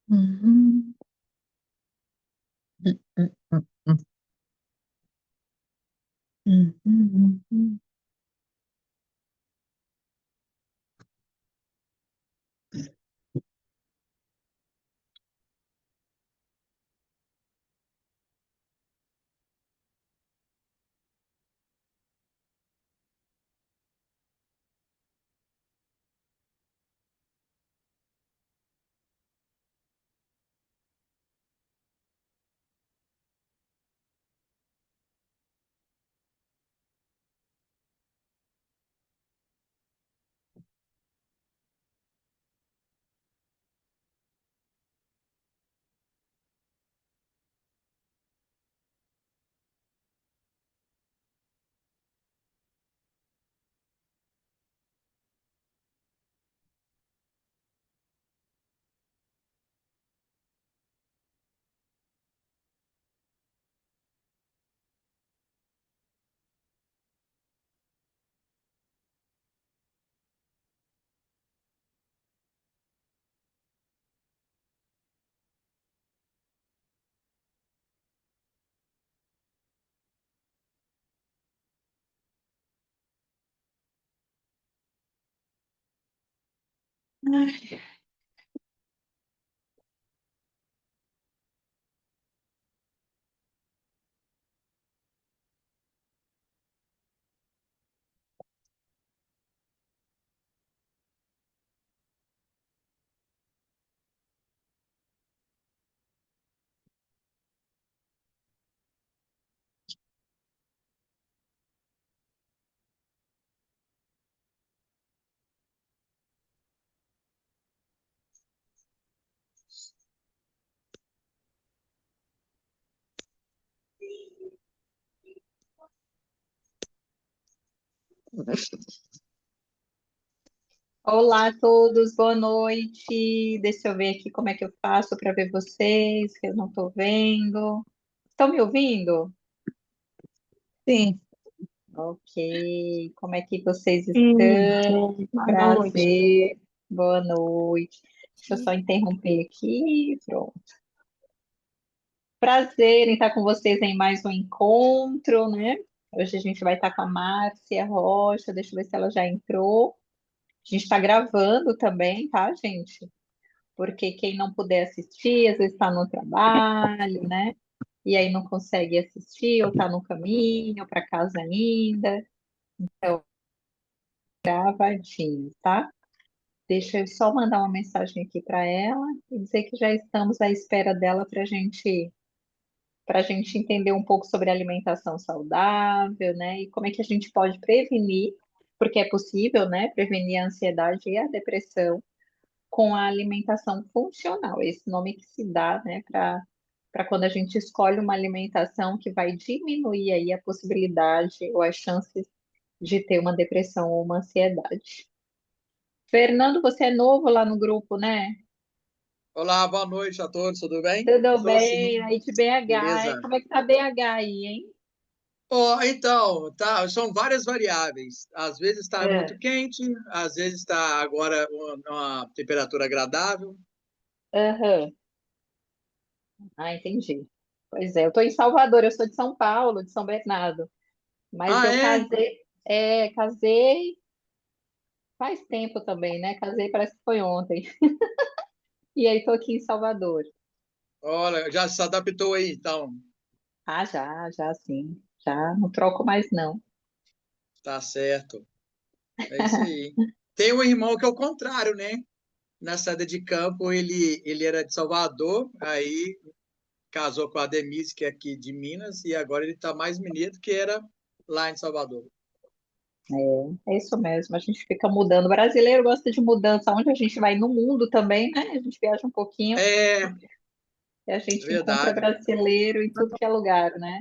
Uhum. Uhum. Uhum. Uhum. Uhum. Ai, olá a todos, boa noite. Deixa eu ver aqui como é que eu faço para ver vocês, que eu não estou vendo. Estão me ouvindo? Sim, Ok. Como é que vocês sim. estão? Boa noite. Prazer, boa noite. Deixa eu só interromper aqui. Pronto. Prazer em estar com vocês em mais um encontro, né? Hoje a gente vai estar com a Márcia Rocha. Deixa eu ver se ela já entrou. A gente está gravando também, tá, gente? Porque quem não puder assistir, às vezes está no trabalho, né? E aí não consegue assistir, ou está no caminho para casa ainda. Então, gravadinho, tá? Deixa eu só mandar uma mensagem aqui para ela e dizer que já estamos à espera dela para a gente entender um pouco sobre alimentação saudável, né? E como é que a gente pode prevenir, porque é possível, né? Prevenir a ansiedade e a depressão com a alimentação funcional. Esse nome que se dá, né, para quando a gente escolhe uma alimentação que vai diminuir aí a possibilidade ou as chances de ter uma depressão ou uma ansiedade. Fernando, você é novo lá no grupo, né? Olá, boa noite a todos, tudo bem? Tudo Estou bem? sim, Aí de BH. beleza. Como é que tá BH aí, hein? Então, tá, são várias variáveis. Às vezes está muito É. quente, às vezes está agora uma temperatura agradável. Aham. Ah, entendi. Pois é, eu estou em Salvador, eu sou de São Paulo, de São Bernardo, mas Ah, eu é? casei faz tempo também, né? Casei parece que foi ontem. E aí estou aqui em Salvador. Olha, já se adaptou aí, então. Ah, já sim. Já não troco mais não. Tá certo. É isso aí. Tem um irmão que é o contrário, né? Na saída de campo, ele era de Salvador, aí casou com a Denise, que é aqui de Minas, e agora ele está mais mineiro do que era lá em Salvador. É isso mesmo, a gente fica mudando. O brasileiro gosta de mudança. Onde a gente vai no mundo também, né? A gente viaja um pouquinho É, e a é gente encontra verdade. brasileiro em tudo que é lugar, né?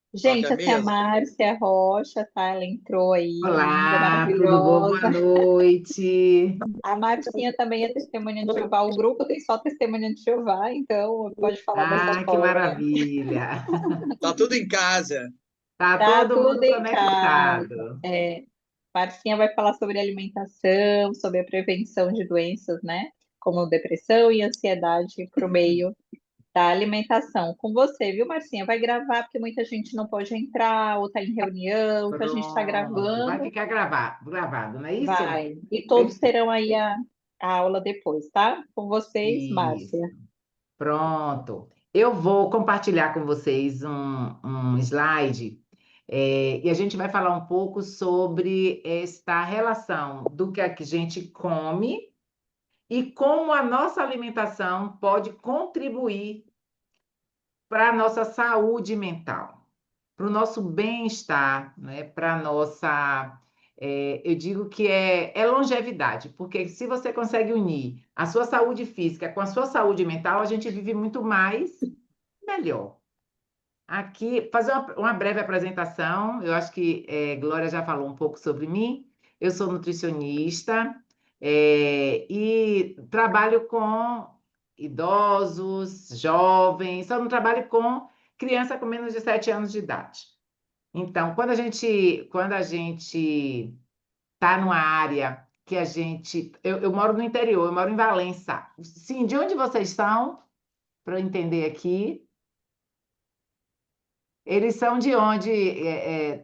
Até Gente, essa é a mesmo. Márcia Rocha, tá? Ela entrou aí, linda, Olá, tudo bom? Boa maravilhosa. noite. A Marcinha também é testemunha de Jeová. O grupo tem só testemunha de Jeová, então pode falar dessa Ah, que forma. maravilha. Tá tudo em casa. Tá Tá todo tudo mundo em casa. conectado. Marcinha vai falar sobre alimentação, sobre a prevenção de doenças, né? como depressão e ansiedade para o meio da alimentação. Com você, viu, Marcinha? Vai gravar, porque muita gente não pode entrar, ou está em reunião, então a gente está Pronto, vai gravando, ficar gravado, não é isso? vai. E todos Perfeito. terão aí a aula depois, tá? Com vocês, Isso. Márcia. Pronto. Eu vou compartilhar com vocês um slide, e a gente vai falar um pouco sobre esta relação do que a gente come e como a nossa alimentação pode contribuir para a nossa saúde mental, para o nosso bem-estar, né? Para a nossa. Eu digo que é longevidade, porque se você consegue unir a sua saúde física com a sua saúde mental, a gente vive muito mais melhor. Aqui, fazer uma breve apresentação. Eu acho que Glória já falou um pouco sobre mim. Eu sou nutricionista, e trabalho com idosos, jovens, só não trabalho com criança com menos de 7 anos de idade. Então, quando a gente está numa área que a gente. Eu moro no interior, eu moro em Valença. Sim, de onde vocês são? Para eu entender aqui. Eles são de onde?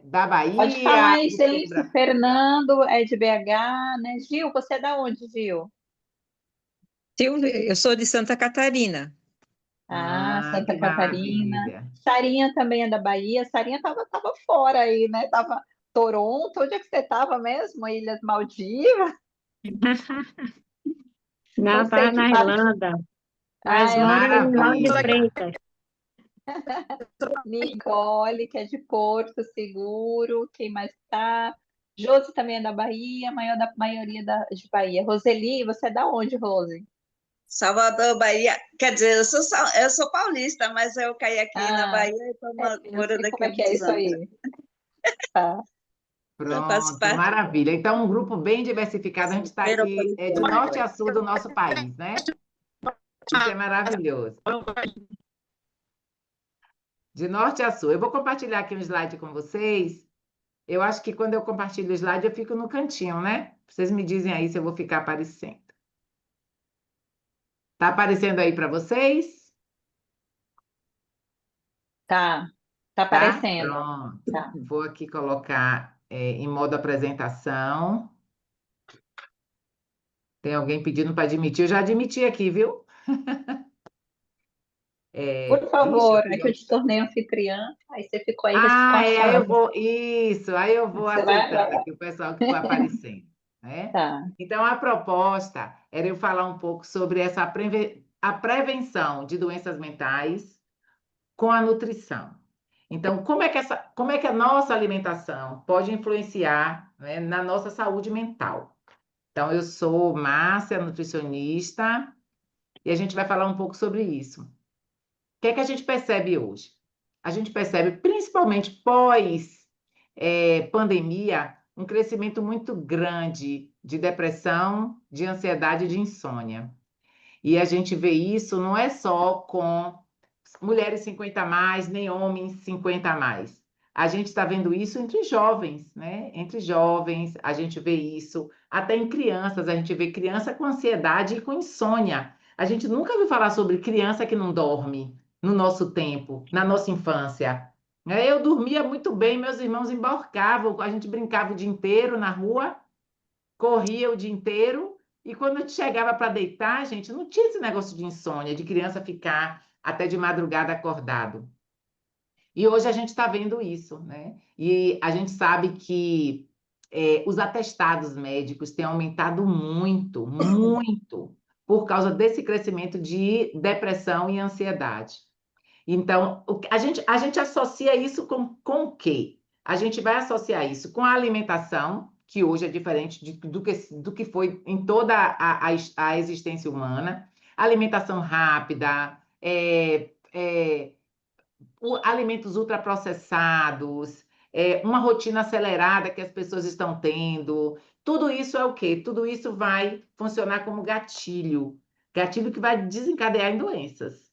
Da Pode Bahia, falar aí, do sul do gente. Brasil. Fernando é de BH, né? Gil, você é da onde, Gil? Silvia, eu sou de Santa Catarina. Ah, Ah, Santa que Catarina. maravilha. Sarinha também é da Bahia. Sarinha tava fora aí, né? Tava Toronto. Onde é que você tava mesmo? Ilhas Maldivas? Não, Não sei estava que na parte. Irlanda, Ah, mas ela moro tá em Lauro de Maravilha. Freitas. Nicole, que é de Porto Seguro. Quem mais tá? Josi também é da Bahia, a maior da maioria de Bahia. Roseli, você é da onde, Rose? Salvador, Bahia. Quer dizer, eu sou paulista, mas eu caí aqui na Ah, Bahia e estou eu morando sei aqui como há é que é muitos isso anos. aí. Tá. Eu faço Pronto, parte maravilha. Então, um grupo bem diversificado. A gente está aqui de norte a metropolitana. sul do nosso país, né? Isso é maravilhoso. De norte a sul. Eu vou compartilhar aqui um slide com vocês. Eu acho que quando eu compartilho o slide, eu fico no cantinho, né? Vocês me dizem aí se eu vou ficar aparecendo. Tá aparecendo aí para vocês? Tá, tá Tá? aparecendo. Pronto. Tá. Vou aqui colocar em modo apresentação. Tem alguém pedindo para admitir? Eu já admiti aqui, viu? Por Ixi, eu favor, é fiz que eu te tornei anfitriã, aí você ficou aí com a aí eu chave. vou. Isso, aí eu vou Você vai? aceitando aqui o pessoal que for aparecendo, né? Tá. Então, a proposta era eu falar um pouco sobre a prevenção de doenças mentais com a nutrição. Então, como é que a nossa alimentação pode influenciar, né, na nossa saúde mental? Então, eu sou Márcia, nutricionista, e a gente vai falar um pouco sobre isso. O que é que a gente percebe hoje? A gente percebe, principalmente pós pandemia, um crescimento muito grande de depressão, de ansiedade e de insônia. E a gente vê isso não é só com mulheres 50 a mais, nem homens 50 a mais. A gente está vendo isso entre jovens, né? Entre jovens, a gente vê isso, até em crianças, a gente vê criança com ansiedade e com insônia. A gente nunca viu falar sobre criança que não dorme no nosso tempo, na nossa infância. Eu dormia muito bem, meus irmãos emborcavam, a gente brincava o dia inteiro na rua, corria o dia inteiro, e quando a gente chegava para deitar, gente, não tinha esse negócio de insônia, de criança ficar até de madrugada acordado. E hoje a gente está vendo isso, né? E a gente sabe que os atestados médicos têm aumentado muito, muito, por causa desse crescimento de depressão e ansiedade. Então, a gente associa isso com o quê? A gente vai associar isso com a alimentação, que hoje é diferente do que foi em toda a existência humana, alimentação rápida, alimentos ultraprocessados, uma rotina acelerada que as pessoas estão tendo. Tudo isso é o quê? Tudo isso vai funcionar como gatilho, gatilho que vai desencadear em doenças.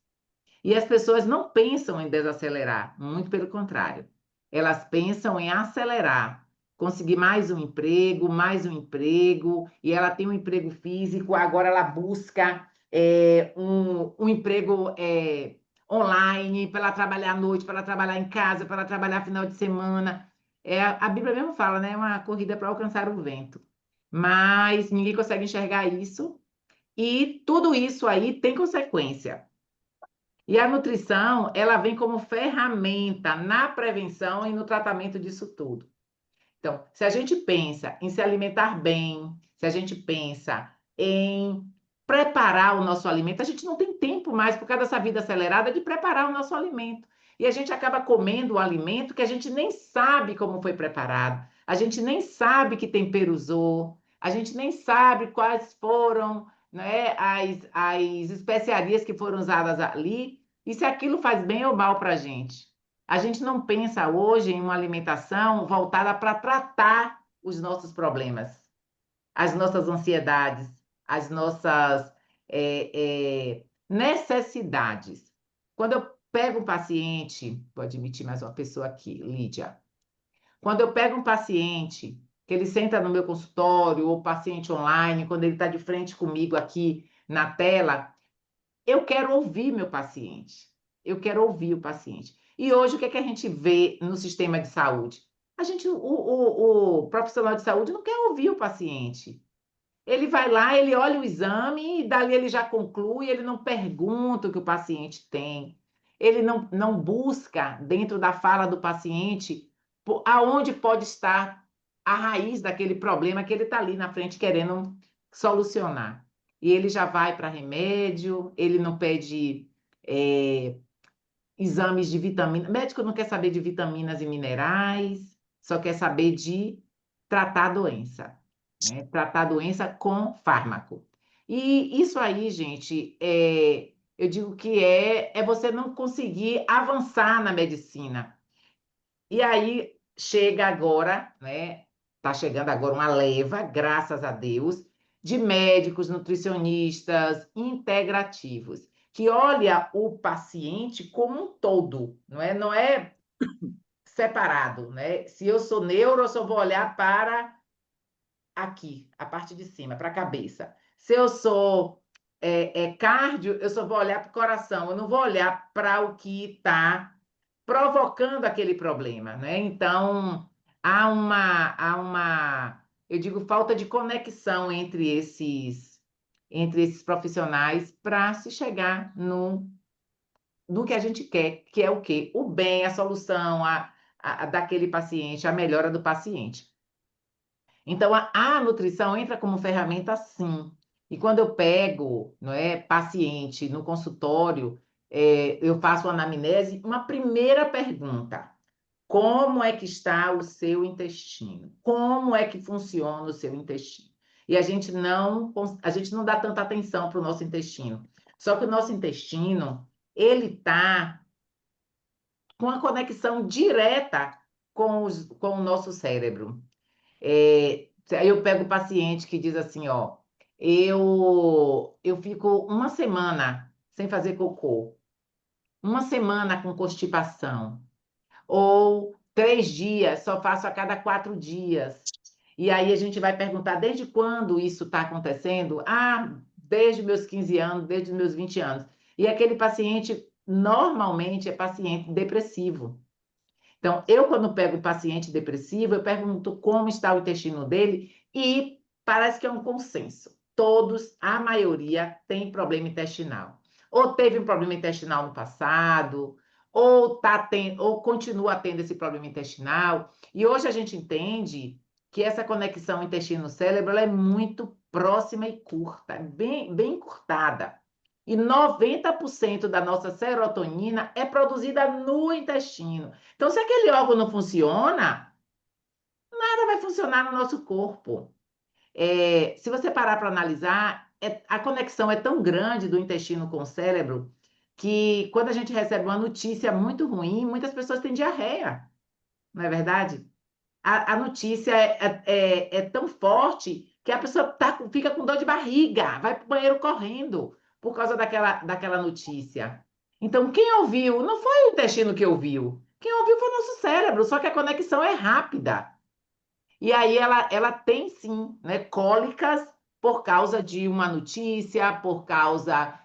E as pessoas não pensam em desacelerar, muito pelo contrário. Elas pensam em acelerar, conseguir mais um emprego, e ela tem um emprego físico, agora ela busca um emprego online, para ela trabalhar à noite, para ela trabalhar em casa, para ela trabalhar final de semana. A Bíblia mesmo fala, né? Uma corrida para alcançar o vento. Mas ninguém consegue enxergar isso, e tudo isso aí tem consequência. E a nutrição, ela vem como ferramenta na prevenção e no tratamento disso tudo. Então, se a gente pensa em se alimentar bem, se a gente pensa em preparar o nosso alimento, a gente não tem tempo mais, por causa dessa vida acelerada, de preparar o nosso alimento. E a gente acaba comendo um alimento que a gente nem sabe como foi preparado, a gente nem sabe que tempero usou, a gente nem sabe quais foram, né, as especiarias que foram usadas ali, e se aquilo faz bem ou mal para a gente. A gente não pensa hoje em uma alimentação voltada para tratar os nossos problemas, as nossas ansiedades, as nossas necessidades. Quando eu pego um paciente, vou admitir mais uma pessoa aqui, Lídia. Quando eu pego um paciente, que ele senta no meu consultório, ou paciente online, quando ele está de frente comigo aqui na tela, eu quero ouvir meu paciente. Eu quero ouvir o paciente. E hoje, o que é que a gente vê no sistema de saúde? O profissional de saúde não quer ouvir o paciente. Ele vai lá, ele olha o exame e dali ele já conclui, ele não pergunta o que o paciente tem. Ele não busca, dentro da fala do paciente, aonde pode estar a raiz daquele problema que ele está ali na frente querendo solucionar. E ele já vai para remédio, ele não pede exames de vitamina. O médico não quer saber de vitaminas e minerais, só quer saber de tratar a doença, né? Tratar a doença com fármaco. E isso aí, gente, eu digo que é você não conseguir avançar na medicina. E aí chega agora, né? Está chegando agora uma leva, graças a Deus, de médicos, nutricionistas, integrativos, que olha o paciente como um todo, não é separado, né? Se eu sou neuro, eu só vou olhar para aqui, a parte de cima, para a cabeça. Se eu sou cardio, eu só vou olhar para o coração, eu não vou olhar para o que está provocando aquele problema, né? Então, eu digo, falta de conexão entre esses profissionais para se chegar no que a gente quer, que é o quê? O bem, a solução daquele paciente, a melhora do paciente. Então, a nutrição entra como ferramenta, sim. E quando eu pego, não é, paciente no consultório, eu faço uma anamnese, uma primeira pergunta: como é que está o seu intestino? Como é que funciona o seu intestino? E a gente não dá tanta atenção para o nosso intestino. Só que o nosso intestino, ele está com uma conexão direta com o nosso cérebro. Aí eu pego o paciente que diz assim, ó, eu fico uma semana sem fazer cocô, uma semana com constipação, ou 3 dias, só faço a cada 4 dias. E aí a gente vai perguntar, desde quando isso está acontecendo? Ah, desde meus 15 anos, desde meus 20 anos. E aquele paciente, normalmente, é paciente depressivo. Então, eu, quando pego o paciente depressivo, eu pergunto como está o intestino dele e parece que é um consenso. Todos, a maioria, tem problema intestinal. Ou teve um problema intestinal no passado, ou continua tendo esse problema intestinal. E hoje a gente entende que essa conexão intestino-cérebro é muito próxima e curta, bem, bem encurtada. E 90% da nossa serotonina é produzida no intestino. Então, se aquele órgão não funciona, nada vai funcionar no nosso corpo. Se você parar para analisar, a conexão é tão grande do intestino com o cérebro que quando a gente recebe uma notícia muito ruim, muitas pessoas têm diarreia, não é verdade? A notícia é tão forte que a pessoa fica com dor de barriga, vai para o banheiro correndo por causa daquela notícia. Então, quem ouviu, não foi o intestino que ouviu. Quem ouviu foi o nosso cérebro, só que a conexão é rápida. E aí ela tem, sim, né, cólicas por causa de uma notícia, por causa,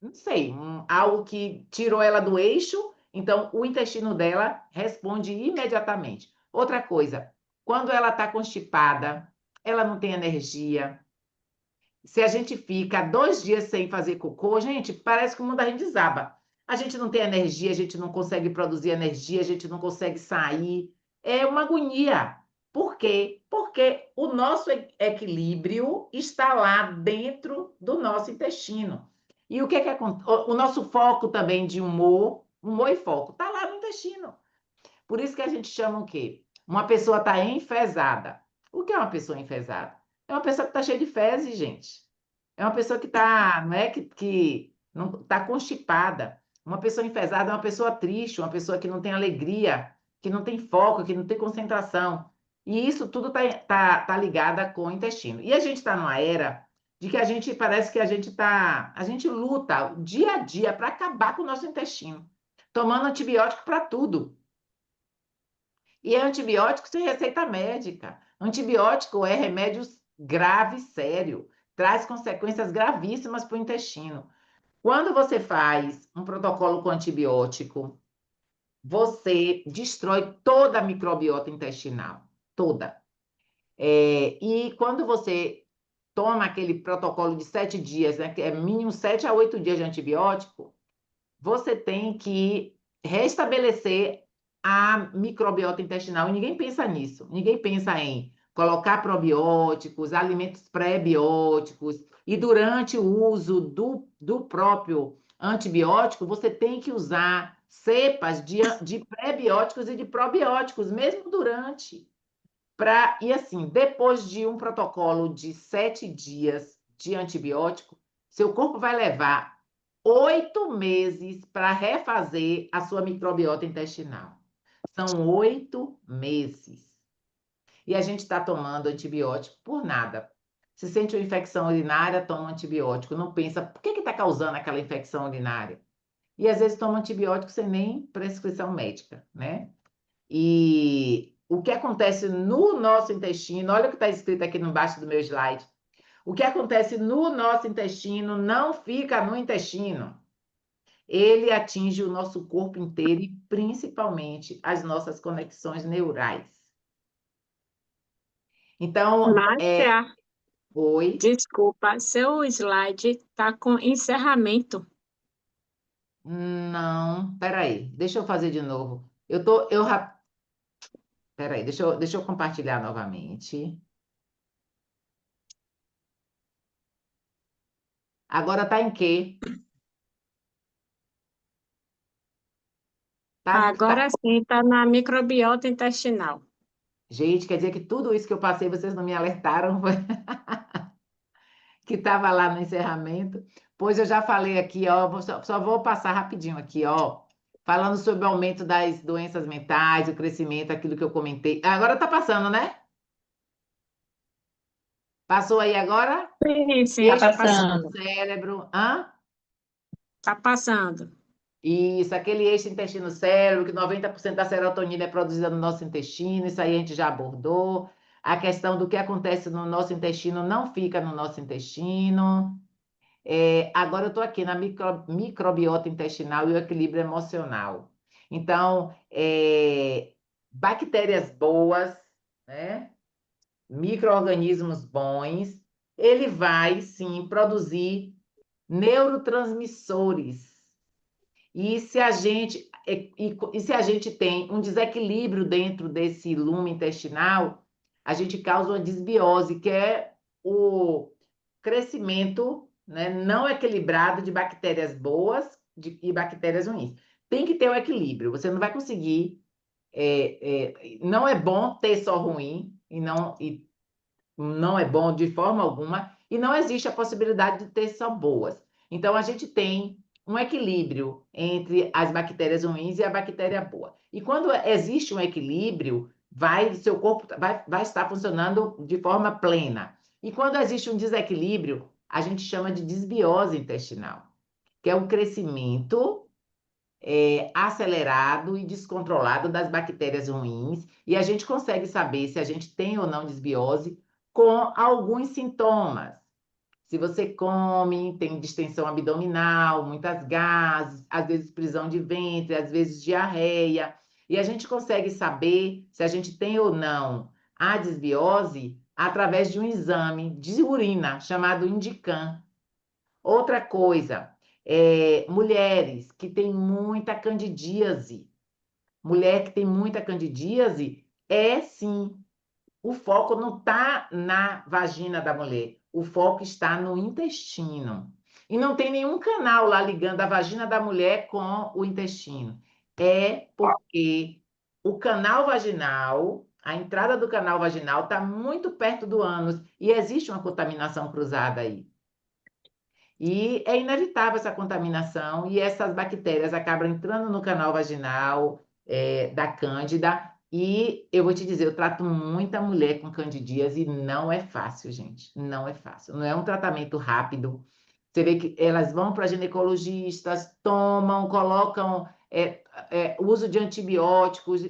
não sei, algo que tirou ela do eixo, então o intestino dela responde imediatamente. Outra coisa, quando ela está constipada, ela não tem energia. Se a gente fica 2 dias sem fazer cocô, gente, parece que o mundo da gente desaba. A gente não tem energia, a gente não consegue produzir energia, a gente não consegue sair. É uma agonia. Por quê? Porque o nosso equilíbrio está lá dentro do nosso intestino. E o que que acontece? O nosso foco também de humor e foco, está lá no intestino. Por isso que a gente chama o quê? Uma pessoa está enfesada. O que é uma pessoa enfesada? É uma pessoa que está cheia de fezes, gente. É uma pessoa que está, não é que não está constipada. Uma pessoa enfesada é uma pessoa triste, uma pessoa que não tem alegria, que não tem foco, que não tem concentração. E isso tudo tá ligado com o intestino. E a gente está numa era de que a gente parece que a gente luta dia a dia para acabar com o nosso intestino, tomando antibiótico para tudo. E é antibiótico sem receita médica. Antibiótico é remédio grave, sério. Traz consequências gravíssimas para o intestino. Quando você faz um protocolo com antibiótico, você destrói toda a microbiota intestinal. Toda. E quando você toma aquele protocolo de 7 dias, né, que é mínimo 7 a 8 dias de antibiótico, você tem que restabelecer a microbiota intestinal. E ninguém pensa nisso. Ninguém pensa em colocar probióticos, alimentos pré-bióticos. E durante o uso do próprio antibiótico, você tem que usar cepas de pré-bióticos e de probióticos, mesmo durante. E assim, depois de um protocolo de 7 dias de antibiótico, seu corpo vai levar 8 meses para refazer a sua microbiota intestinal. São 8 meses. E a gente está tomando antibiótico por nada. Se sente uma infecção urinária, toma antibiótico. Não pensa, por que está causando aquela infecção urinária? E às vezes toma antibiótico sem nem prescrição médica, né? E o que acontece no nosso intestino, olha o que está escrito aqui embaixo do meu slide. O que acontece no nosso intestino não fica no intestino. Ele atinge o nosso corpo inteiro e principalmente as nossas conexões neurais. Então, Márcia, oi. desculpa, seu slide está com encerramento. Não, peraí, deixa eu fazer de novo. Peraí, deixa eu compartilhar novamente. Agora tá em quê? Agora sim, está na microbiota intestinal. Gente, quer dizer que tudo isso que eu passei, vocês não me alertaram, que estava lá no encerramento. Pois eu já falei aqui, ó, só vou passar rapidinho aqui, ó, falando sobre o aumento das doenças mentais, o crescimento, aquilo que eu comentei. Agora está passando, né? Passou aí agora? Sim, Tá está Eixo passando. passando. intestino-cérebro. Hã? Está passando. Isso, aquele eixo intestino-cérebro, que 90% da serotonina é produzida no nosso intestino, isso aí a gente já abordou. A questão do que acontece no nosso intestino não fica no nosso intestino. Agora eu estou aqui na microbiota intestinal e o equilíbrio emocional. Então, bactérias boas, né? Micro-organismos bons, ele vai sim produzir neurotransmissores. E se a gente, e se a gente tem um desequilíbrio dentro desse lume intestinal, a gente causa uma desbiose, que é o crescimento, né, não equilibrado de bactérias boas e bactérias ruins. Tem que ter o equilíbrio. Você não vai conseguir. Não é bom ter só ruim e não é bom de forma alguma, e não existe a possibilidade de ter só boas. Então, a gente tem um equilíbrio entre as bactérias ruins e a bactéria boa. E quando existe um equilíbrio, seu corpo vai estar funcionando de forma plena. E quando existe um desequilíbrio, a gente chama de desbiose intestinal, que é o crescimento acelerado e descontrolado das bactérias ruins, e a gente consegue saber se a gente tem ou não desbiose com alguns sintomas. Se você come, tem distensão abdominal, muitas gases, às vezes prisão de ventre, às vezes diarreia, e a gente consegue saber se a gente tem ou não a desbiose através de um exame de urina chamado Indican. Outra coisa, mulheres que têm muita candidíase. Mulher que tem muita candidíase sim, o foco não está na vagina da mulher, o foco está no intestino. E não tem nenhum canal lá ligando a vagina da mulher com o intestino. É porque o canal vaginal, a entrada do canal vaginal está muito perto do ânus e existe uma contaminação cruzada aí. E é inevitável essa contaminação e essas bactérias acabam entrando no canal vaginal da Cândida. E eu vou te dizer, eu trato muita mulher com candidíase e não é fácil, gente. Não é fácil. Não é um tratamento rápido. Você vê que elas vão para ginecologistas, tomam, colocam uso de antibióticos.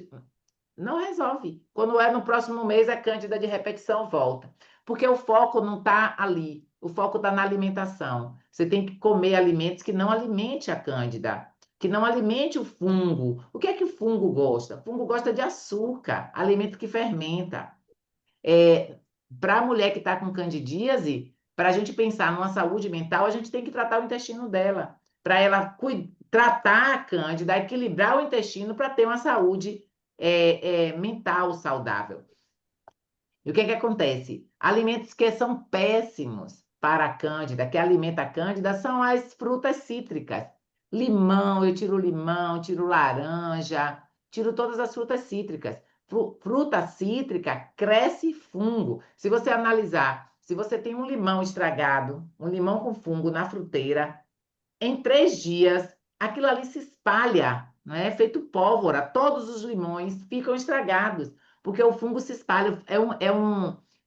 Não resolve. Quando é no próximo mês, a cândida de repetição volta. Porque o foco não está ali. O foco está na alimentação. Você tem que comer alimentos que não alimente a cândida, que não alimente o fungo. O que é que o fungo gosta? O fungo gosta de açúcar, alimento que fermenta. Para a mulher que está com candidíase, para a gente pensar numa saúde mental, a gente tem que tratar o intestino dela, para ela tratar a cândida, equilibrar o intestino para ter uma saúde mental saudável. E o que é que acontece? Alimentos que são péssimos para a cândida, que alimenta a cândida, são as frutas cítricas. Limão, eu tiro laranja, tiro todas as frutas cítricas. Fruta cítrica cresce fungo. Se você analisar, se você tem um limão estragado, um limão com fungo na fruteira, em 3 dias, aquilo ali se espalha, né? Feito pólvora. Todos os limões ficam estragados, porque o fungo se espalha.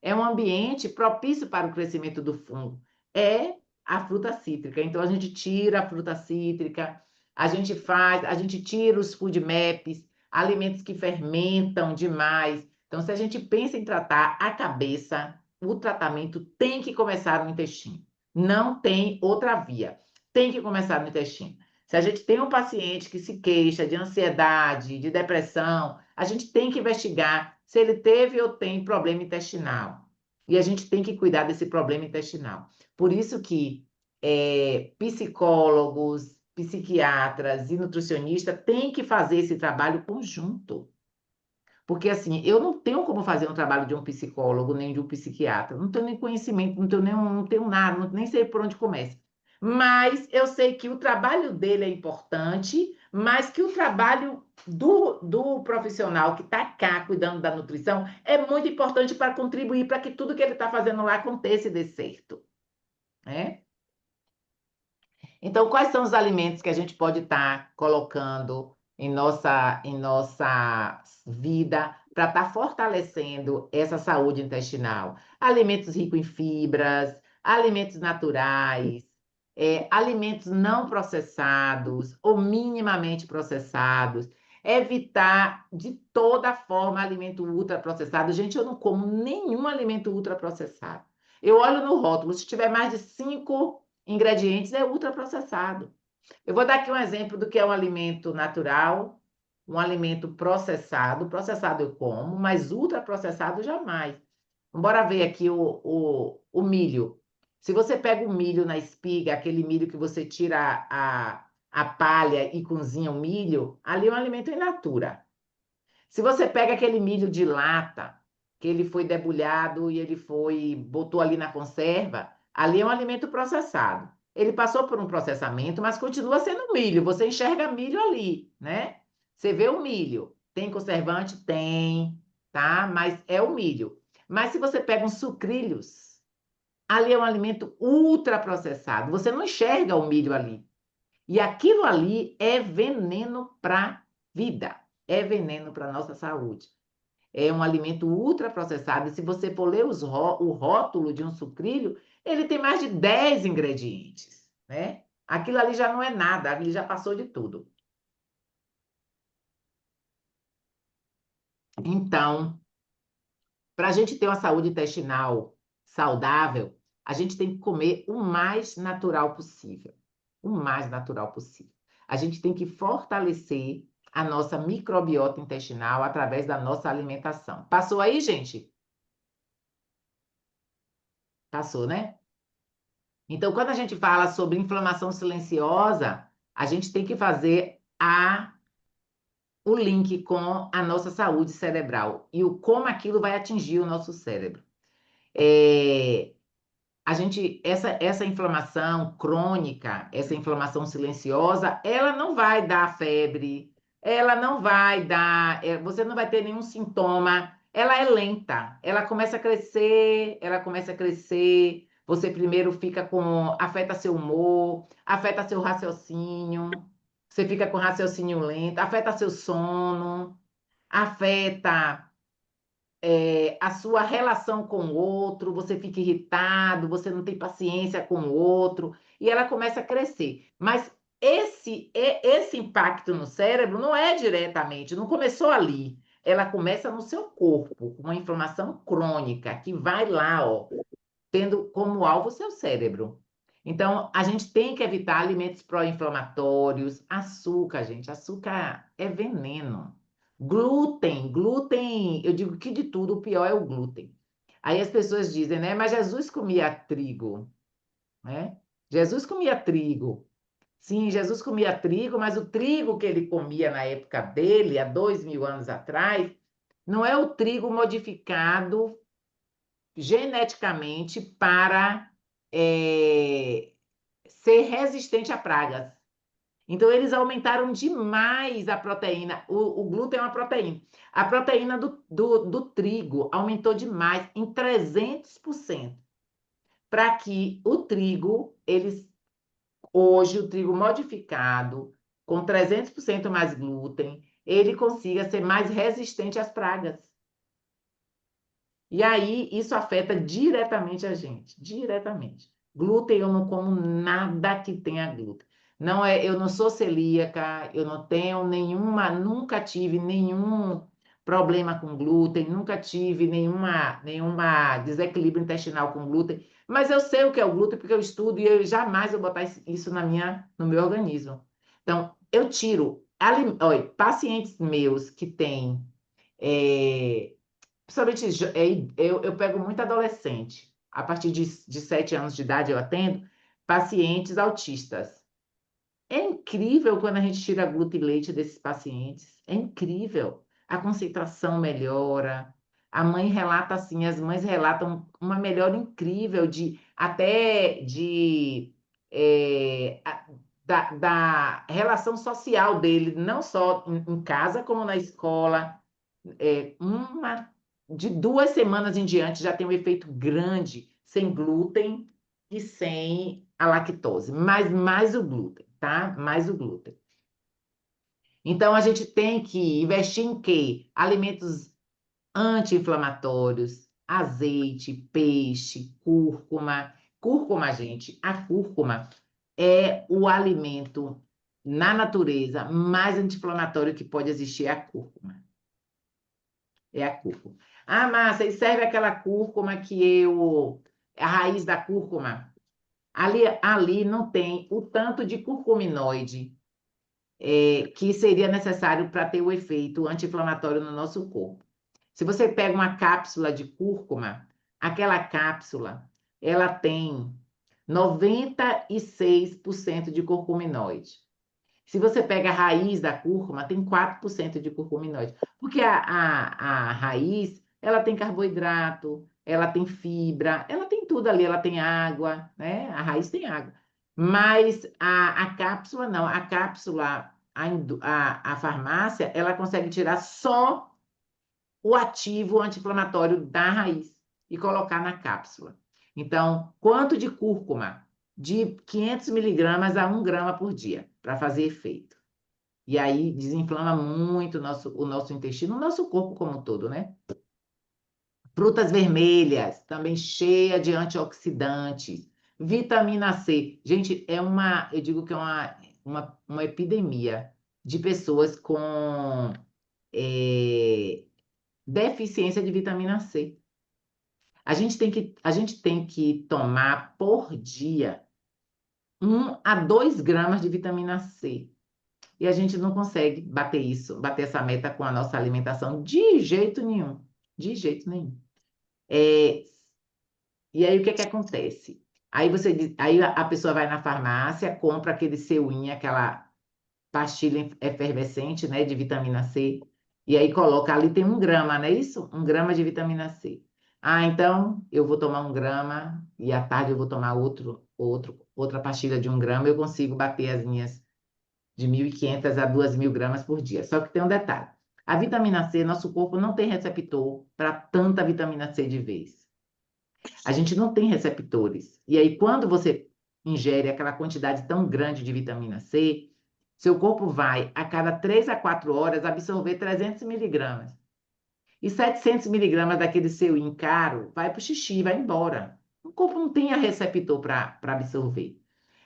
É um ambiente propício para o crescimento do fungo. É a fruta cítrica. Então, a gente tira a fruta cítrica, a gente tira os food maps, alimentos que fermentam demais. Então, se a gente pensa em tratar a cabeça, o tratamento tem que começar no intestino. Não tem outra via. Tem que começar no intestino. Se a gente tem um paciente que se queixa de ansiedade, de depressão, a gente tem que investigar se ele teve ou tem problema intestinal. E a gente tem que cuidar desse problema intestinal. Por isso que psicólogos, psiquiatras e nutricionistas têm que fazer esse trabalho conjunto. Porque, assim, eu não tenho como fazer um trabalho de um psicólogo, nem de um psiquiatra. Não tenho nem conhecimento, não tenho nada, nem sei por onde começa. Mas eu sei que o trabalho dele é importante, mas que o trabalho do profissional que está cá cuidando da nutrição é muito importante para contribuir para que tudo que ele está fazendo lá aconteça e dê certo. Né? Então, quais são os alimentos que a gente pode estar colocando em nossa vida para estar fortalecendo essa saúde intestinal? Alimentos ricos em fibras, alimentos naturais, alimentos não processados ou minimamente processados. Evitar de toda forma alimento ultraprocessado. Gente, eu não como nenhum alimento ultraprocessado. Eu olho no rótulo, se tiver mais de 5 ingredientes, é ultraprocessado. Eu vou dar aqui um exemplo do que é um alimento natural, um alimento processado. Processado eu como, mas ultraprocessado jamais. Bora ver aqui o milho. Se você pega o milho na espiga, aquele milho que você tira a palha e cozinha o milho, ali é um alimento in natura. Se você pega aquele milho de lata, que ele foi debulhado e botou ali na conserva, ali é um alimento processado. Ele passou por um processamento, mas continua sendo milho. Você enxerga milho ali, né? Você vê o milho. Tem conservante? Tem, tá? Mas é o milho. Mas se você pega uns sucrilhos, ali é um alimento ultraprocessado. Você não enxerga o milho ali. E aquilo ali é veneno para a vida. É veneno para a nossa saúde. É um alimento ultraprocessado. E se você for ler o rótulo de um sucrilho, ele tem mais de 10 ingredientes, né? Aquilo ali já não é nada, ele já passou de tudo. Então, para a gente ter uma saúde intestinal saudável, a gente tem que comer o mais natural possível. O mais natural possível. A gente tem que fortalecer a nossa microbiota intestinal através da nossa alimentação. Passou aí, gente? Passou, né? Então, quando a gente fala sobre inflamação silenciosa, a gente tem que fazer o link com a nossa saúde cerebral e como aquilo vai atingir o nosso cérebro. Essa inflamação crônica, essa inflamação silenciosa, ela não vai dar febre, ela não vai dar, você não vai ter nenhum sintoma, ela é lenta, ela começa a crescer, você primeiro afeta seu humor, afeta seu raciocínio, você fica com raciocínio lento, afeta seu sono, afeta a sua relação com o outro, você fica irritado, você não tem paciência com o outro, e ela começa a crescer. Mas esse impacto no cérebro não é diretamente, não começou ali. Ela começa no seu corpo, com uma inflamação crônica, que vai lá, ó, tendo como alvo o seu cérebro. Então, a gente tem que evitar alimentos pró-inflamatórios, açúcar, gente. Açúcar é veneno. Glúten, eu digo que de tudo o pior é o glúten. Aí as pessoas dizem, né? Mas Jesus comia trigo, né? Jesus comia trigo. Sim, Jesus comia trigo, mas o trigo que ele comia na época dele, há 2000 anos atrás, não é o trigo modificado geneticamente para ser resistente a pragas. Então, eles aumentaram demais a proteína. O glúten é uma proteína. A proteína do trigo aumentou demais, em 300%. Para que o trigo, hoje, o trigo modificado, com 300% mais glúten, ele consiga ser mais resistente às pragas. E aí, isso afeta diretamente a gente, diretamente. Glúten, eu não como nada que tenha glúten. Eu não sou celíaca, eu não tenho nunca tive nenhum problema com glúten, nunca tive nenhuma desequilíbrio intestinal com glúten, mas eu sei o que é o glúten porque eu estudo e eu jamais vou botar isso no meu organismo. Então, eu tiro, olha, pacientes meus que têm principalmente, eu pego muito adolescente. A partir de 7 anos de idade, eu atendo pacientes autistas. É incrível quando a gente tira glúten e leite desses pacientes. É incrível. A concentração melhora. A mãe relata assim, as mães relatam uma melhora incrível da relação social dele, não só em casa, como na escola. De 2 semanas em diante já tem um efeito grande sem glúten e sem a lactose, mas mais o glúten, tá? Mais o glúten. Então, a gente tem que investir em quê? Alimentos anti-inflamatórios, azeite, peixe, cúrcuma. Cúrcuma, gente, a cúrcuma é o alimento na natureza mais anti-inflamatório que pode existir, é a cúrcuma. É a cúrcuma. Ah, Márcia, e serve aquela cúrcuma a raiz da cúrcuma? Ali não tem o tanto de curcuminoide que seria necessário para ter o efeito anti-inflamatório no nosso corpo. Se você pega uma cápsula de cúrcuma, aquela cápsula, ela tem 96% de curcuminoide. Se você pega a raiz da cúrcuma, tem 4% de curcuminoide. Porque a raiz, ela tem carboidrato, ela tem fibra, ela tem tudo ali, ela tem água, né? A raiz tem água. Mas a cápsula não. A cápsula, a farmácia, ela consegue tirar só o ativo anti-inflamatório da raiz e colocar na cápsula. Então, quanto de cúrcuma? De 500 miligramas a 1 grama por dia, para fazer efeito. E aí desinflama muito o nosso intestino, o nosso corpo como um todo, né? Frutas vermelhas, também cheia de antioxidantes. Vitamina C. Gente, eu digo que é uma epidemia de pessoas com deficiência de vitamina C. A gente tem que tomar por dia 1 a 2 gramas de vitamina C. E a gente não consegue bater essa meta com a nossa alimentação de jeito nenhum. De jeito nenhum. E aí o que acontece? Aí a pessoa vai na farmácia, compra aquele Seuin, aquela pastilha efervescente, né, de vitamina C, e aí coloca ali, tem 1 grama, não é isso? 1 grama de vitamina C. Ah, então eu vou tomar 1 grama e à tarde eu vou tomar outra pastilha de 1 grama, eu consigo bater as minhas de 1.500 a 2.000 gramas por dia. Só que tem um detalhe. A vitamina C, nosso corpo não tem receptor para tanta vitamina C de vez. A gente não tem receptores. E aí, quando você ingere aquela quantidade tão grande de vitamina C, seu corpo vai, a cada 3 a 4 horas, absorver 300 miligramas. E 700 miligramas daquele seu caro vai para o xixi, vai embora. O corpo não tem a receptor para absorver.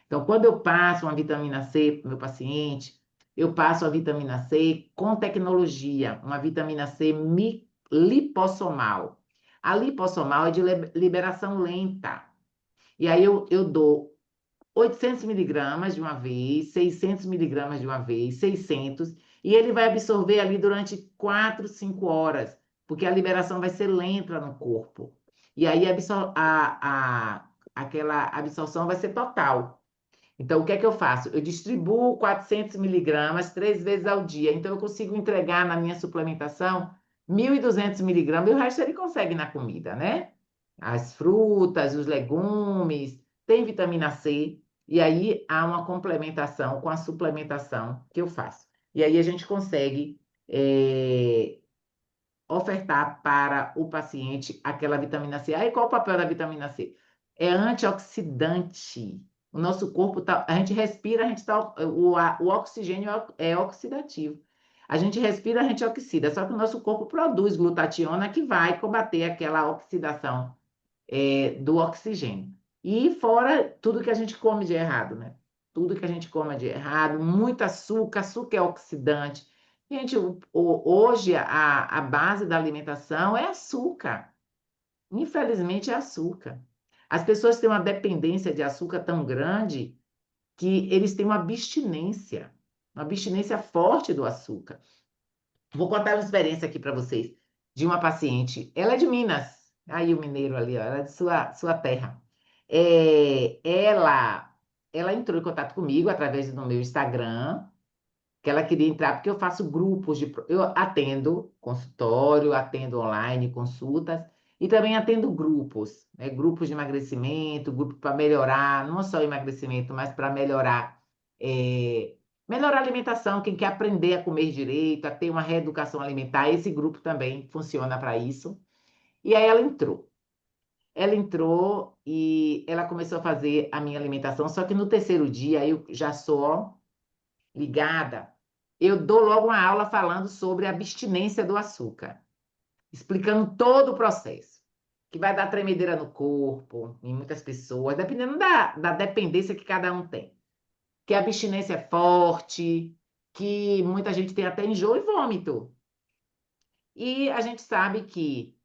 Então, quando eu passo uma vitamina C para o meu paciente, eu passo a vitamina C com tecnologia, uma vitamina C lipossomal. A lipossomal é de liberação lenta. E aí eu dou 800 miligramas de uma vez, 600 miligramas de uma vez, 600, e ele vai absorver ali durante 4, 5 horas, porque a liberação vai ser lenta no corpo. E aí aquela absorção vai ser total. Então, o que é que eu faço? Eu distribuo 400 miligramas 3 vezes ao dia. Então, eu consigo entregar na minha suplementação 1.200 miligramas, e o resto ele consegue na comida, né? As frutas, os legumes, tem vitamina C, e aí há uma complementação com a suplementação que eu faço. E aí a gente consegue ofertar para o paciente aquela vitamina C. Aí qual o papel da vitamina C? É antioxidante. O nosso corpo tá, a gente respira, o oxigênio é oxidativo. A gente respira, a gente oxida, só que o nosso corpo produz glutationa que vai combater aquela oxidação do oxigênio. E fora tudo que a gente come de errado, né? Tudo que a gente come de errado, muito açúcar, açúcar é oxidante. Gente, hoje a base da alimentação é açúcar. Infelizmente é açúcar. As pessoas têm uma dependência de açúcar tão grande que eles têm uma abstinência forte do açúcar. Vou contar uma experiência aqui para vocês de uma paciente. Ela é de Minas. Aí o mineiro ali, ó, ela é de sua terra. Ela entrou em contato comigo através do meu Instagram, que ela queria entrar, porque eu faço grupos eu atendo consultório, atendo online, consultas, e também atendo grupos, né? Grupos de emagrecimento, grupo para melhorar, não só emagrecimento, mas para melhorar a alimentação, quem quer aprender a comer direito, a ter uma reeducação alimentar, esse grupo também funciona para isso. E aí ela entrou. Ela entrou e ela começou a fazer a minha alimentação, só que no terceiro dia eu já sou ligada, eu dou logo uma aula falando sobre a abstinência do açúcar, explicando todo o processo, que vai dar tremedeira no corpo, em muitas pessoas, dependendo da dependência que cada um tem. Que a abstinência é forte, que muita gente tem até enjoo e vômito. E a gente sabe que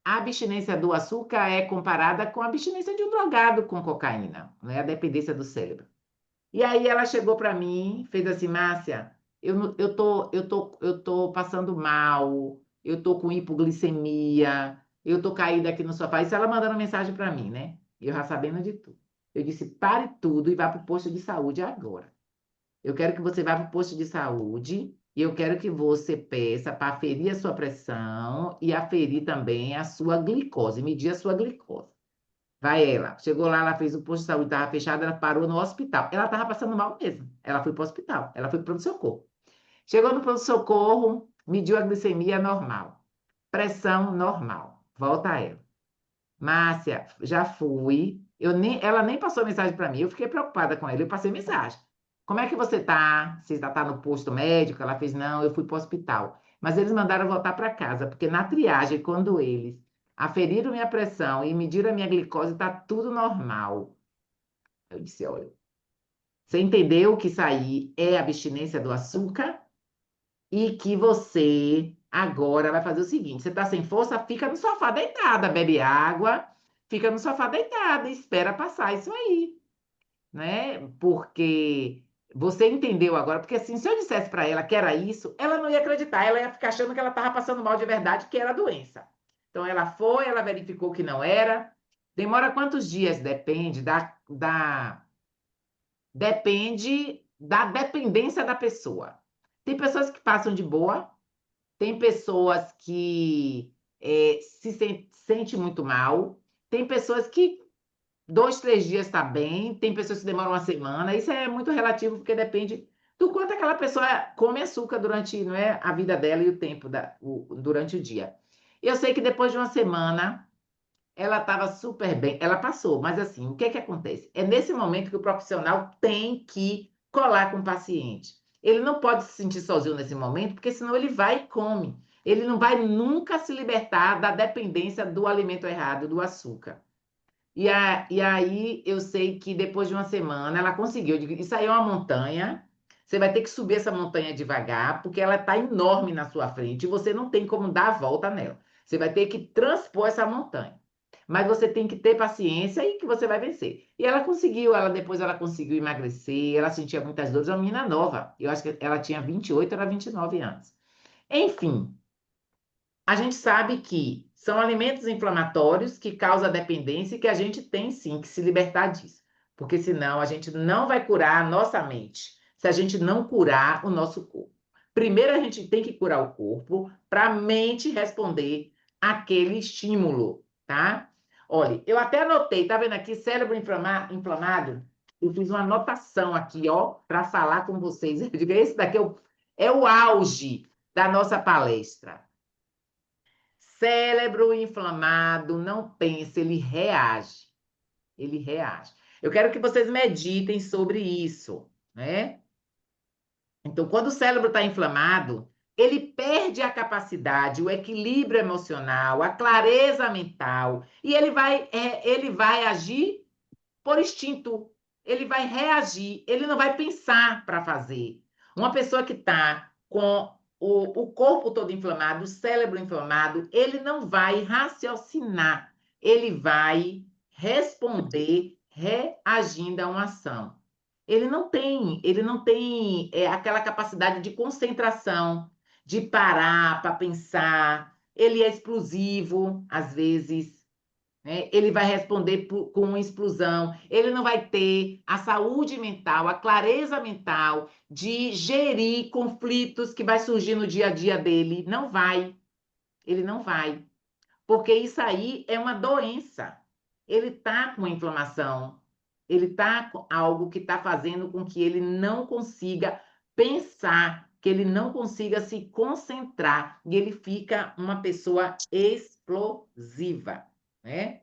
a abstinência do açúcar é comparada com a abstinência de um drogado com cocaína, né? A dependência do cérebro. E aí ela chegou para mim, fez assim, Márcia, eu tô passando mal, eu tô com hipoglicemia, eu tô caída aqui no sofá. Isso ela mandando mensagem para mim, né? Eu já sabendo de tudo. Eu disse, pare tudo e vá para o posto de saúde agora. Eu quero que você vá para o posto de saúde e eu quero que você peça para aferir a sua pressão e aferir também a sua glicose, medir a sua glicose. Vai ela. Chegou lá, ela fez o posto de saúde, estava fechado, ela parou no hospital. Ela estava passando mal mesmo. Ela foi para o hospital, ela foi para o pronto-socorro. Chegou no pronto-socorro, mediu a glicemia normal. Pressão normal. Volta a ela. Márcia, já fui. Ela nem passou mensagem para mim, eu fiquei preocupada com ela, eu passei mensagem. Como é que você tá? Você já está no posto médico? Ela fez, não, eu fui para o hospital. Mas eles mandaram voltar para casa, porque na triagem, quando eles aferiram minha pressão e mediram a minha glicose, está tudo normal. Eu disse, olha, você entendeu que isso aí é abstinência do açúcar? E que você Agora vai fazer o seguinte: você está sem força, fica no sofá deitada, bebe água, fica no sofá deitada e espera passar isso aí, né? Porque você entendeu agora, porque assim, se eu dissesse para ela que era isso, ela não ia acreditar, ela ia ficar achando que ela estava passando mal de verdade, que era a doença. Então ela foi, ela verificou que não era. Demora quantos dias? Depende da dependência da pessoa. Tem pessoas que passam de boa, tem pessoas que se sente muito mal, tem pessoas que 2, 3 dias está bem, tem pessoas que demoram uma semana. Isso é muito relativo, porque depende do quanto aquela pessoa come açúcar durante, não é, a vida dela e o tempo durante o dia. Eu sei que depois de uma semana ela estava super bem, ela passou, mas assim, o que é que acontece? É nesse momento que o profissional tem que colar com o paciente. Ele não pode se sentir sozinho nesse momento, porque senão ele vai e come. Ele não vai nunca se libertar da dependência do alimento errado, do açúcar. E aí eu sei que depois de uma semana ela conseguiu. Eu digo, isso aí é uma montanha. Você vai ter que subir essa montanha devagar, porque ela está enorme na sua frente e você não tem como dar a volta nela. Você vai ter que transpor essa montanha. Mas você tem que ter paciência e que você vai vencer. E ela conseguiu, depois ela conseguiu emagrecer, ela sentia muitas dores, é uma menina nova. Eu acho que ela tinha 28, era 29 anos. Enfim, a gente sabe que são alimentos inflamatórios que causam dependência e que a gente tem sim que se libertar disso. Porque senão a gente não vai curar a nossa mente, se a gente não curar o nosso corpo. Primeiro a gente tem que curar o corpo para a mente responder aquele estímulo, tá? Olha, eu até anotei, tá vendo aqui, cérebro inflamado? Eu fiz uma anotação aqui, ó, para falar com vocês. Eu digo, esse daqui é o auge da nossa palestra. Cérebro inflamado não pensa, ele reage. Ele reage. Eu quero que vocês meditem sobre isso, né? Então, quando o cérebro está inflamado, ele perde a capacidade, o equilíbrio emocional, a clareza mental, e ele vai agir por instinto. Ele vai reagir, ele não vai pensar para fazer. Uma pessoa que está com o corpo todo inflamado, o cérebro inflamado, ele não vai raciocinar, ele vai responder reagindo a uma ação. Ele não tem aquela capacidade de concentração, de parar para pensar. Ele é explosivo, às vezes, né? Ele vai responder com uma explosão, ele não vai ter a saúde mental, a clareza mental de gerir conflitos que vai surgir no dia a dia dele. Não vai, ele não vai, porque isso aí é uma doença. Ele está com inflamação, ele está com algo que está fazendo com que ele não consiga pensar, que ele não consiga se concentrar, e ele fica uma pessoa explosiva, né?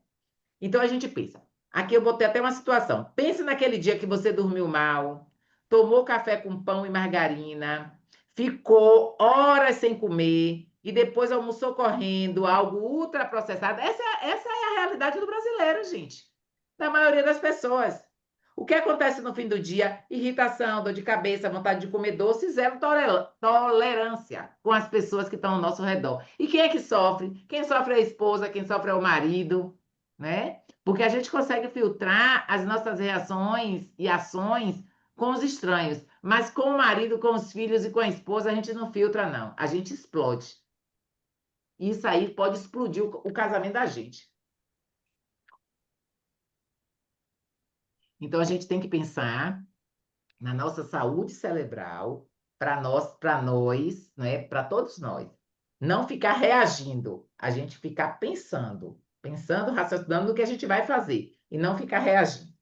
Então a gente pensa. Aqui eu botei até uma situação. Pense naquele dia que você dormiu mal, tomou café com pão e margarina, ficou horas sem comer e depois almoçou correndo, algo ultraprocessado. Essa é a realidade do brasileiro, gente. Da maioria das pessoas. O que acontece no fim do dia? Irritação, dor de cabeça, vontade de comer doce, zero tolerância com as pessoas que estão ao nosso redor. E quem é que sofre? Quem sofre é a esposa, quem sofre é o marido, né? Porque a gente consegue filtrar as nossas reações e ações com os estranhos, mas com o marido, com os filhos e com a esposa a gente não filtra, não. A gente explode. Isso aí pode explodir o casamento da gente. Então a gente tem que pensar na nossa saúde cerebral para nós, né? Para todos nós. Não ficar reagindo, a gente ficar pensando, raciocinando no que a gente vai fazer e não ficar reagindo.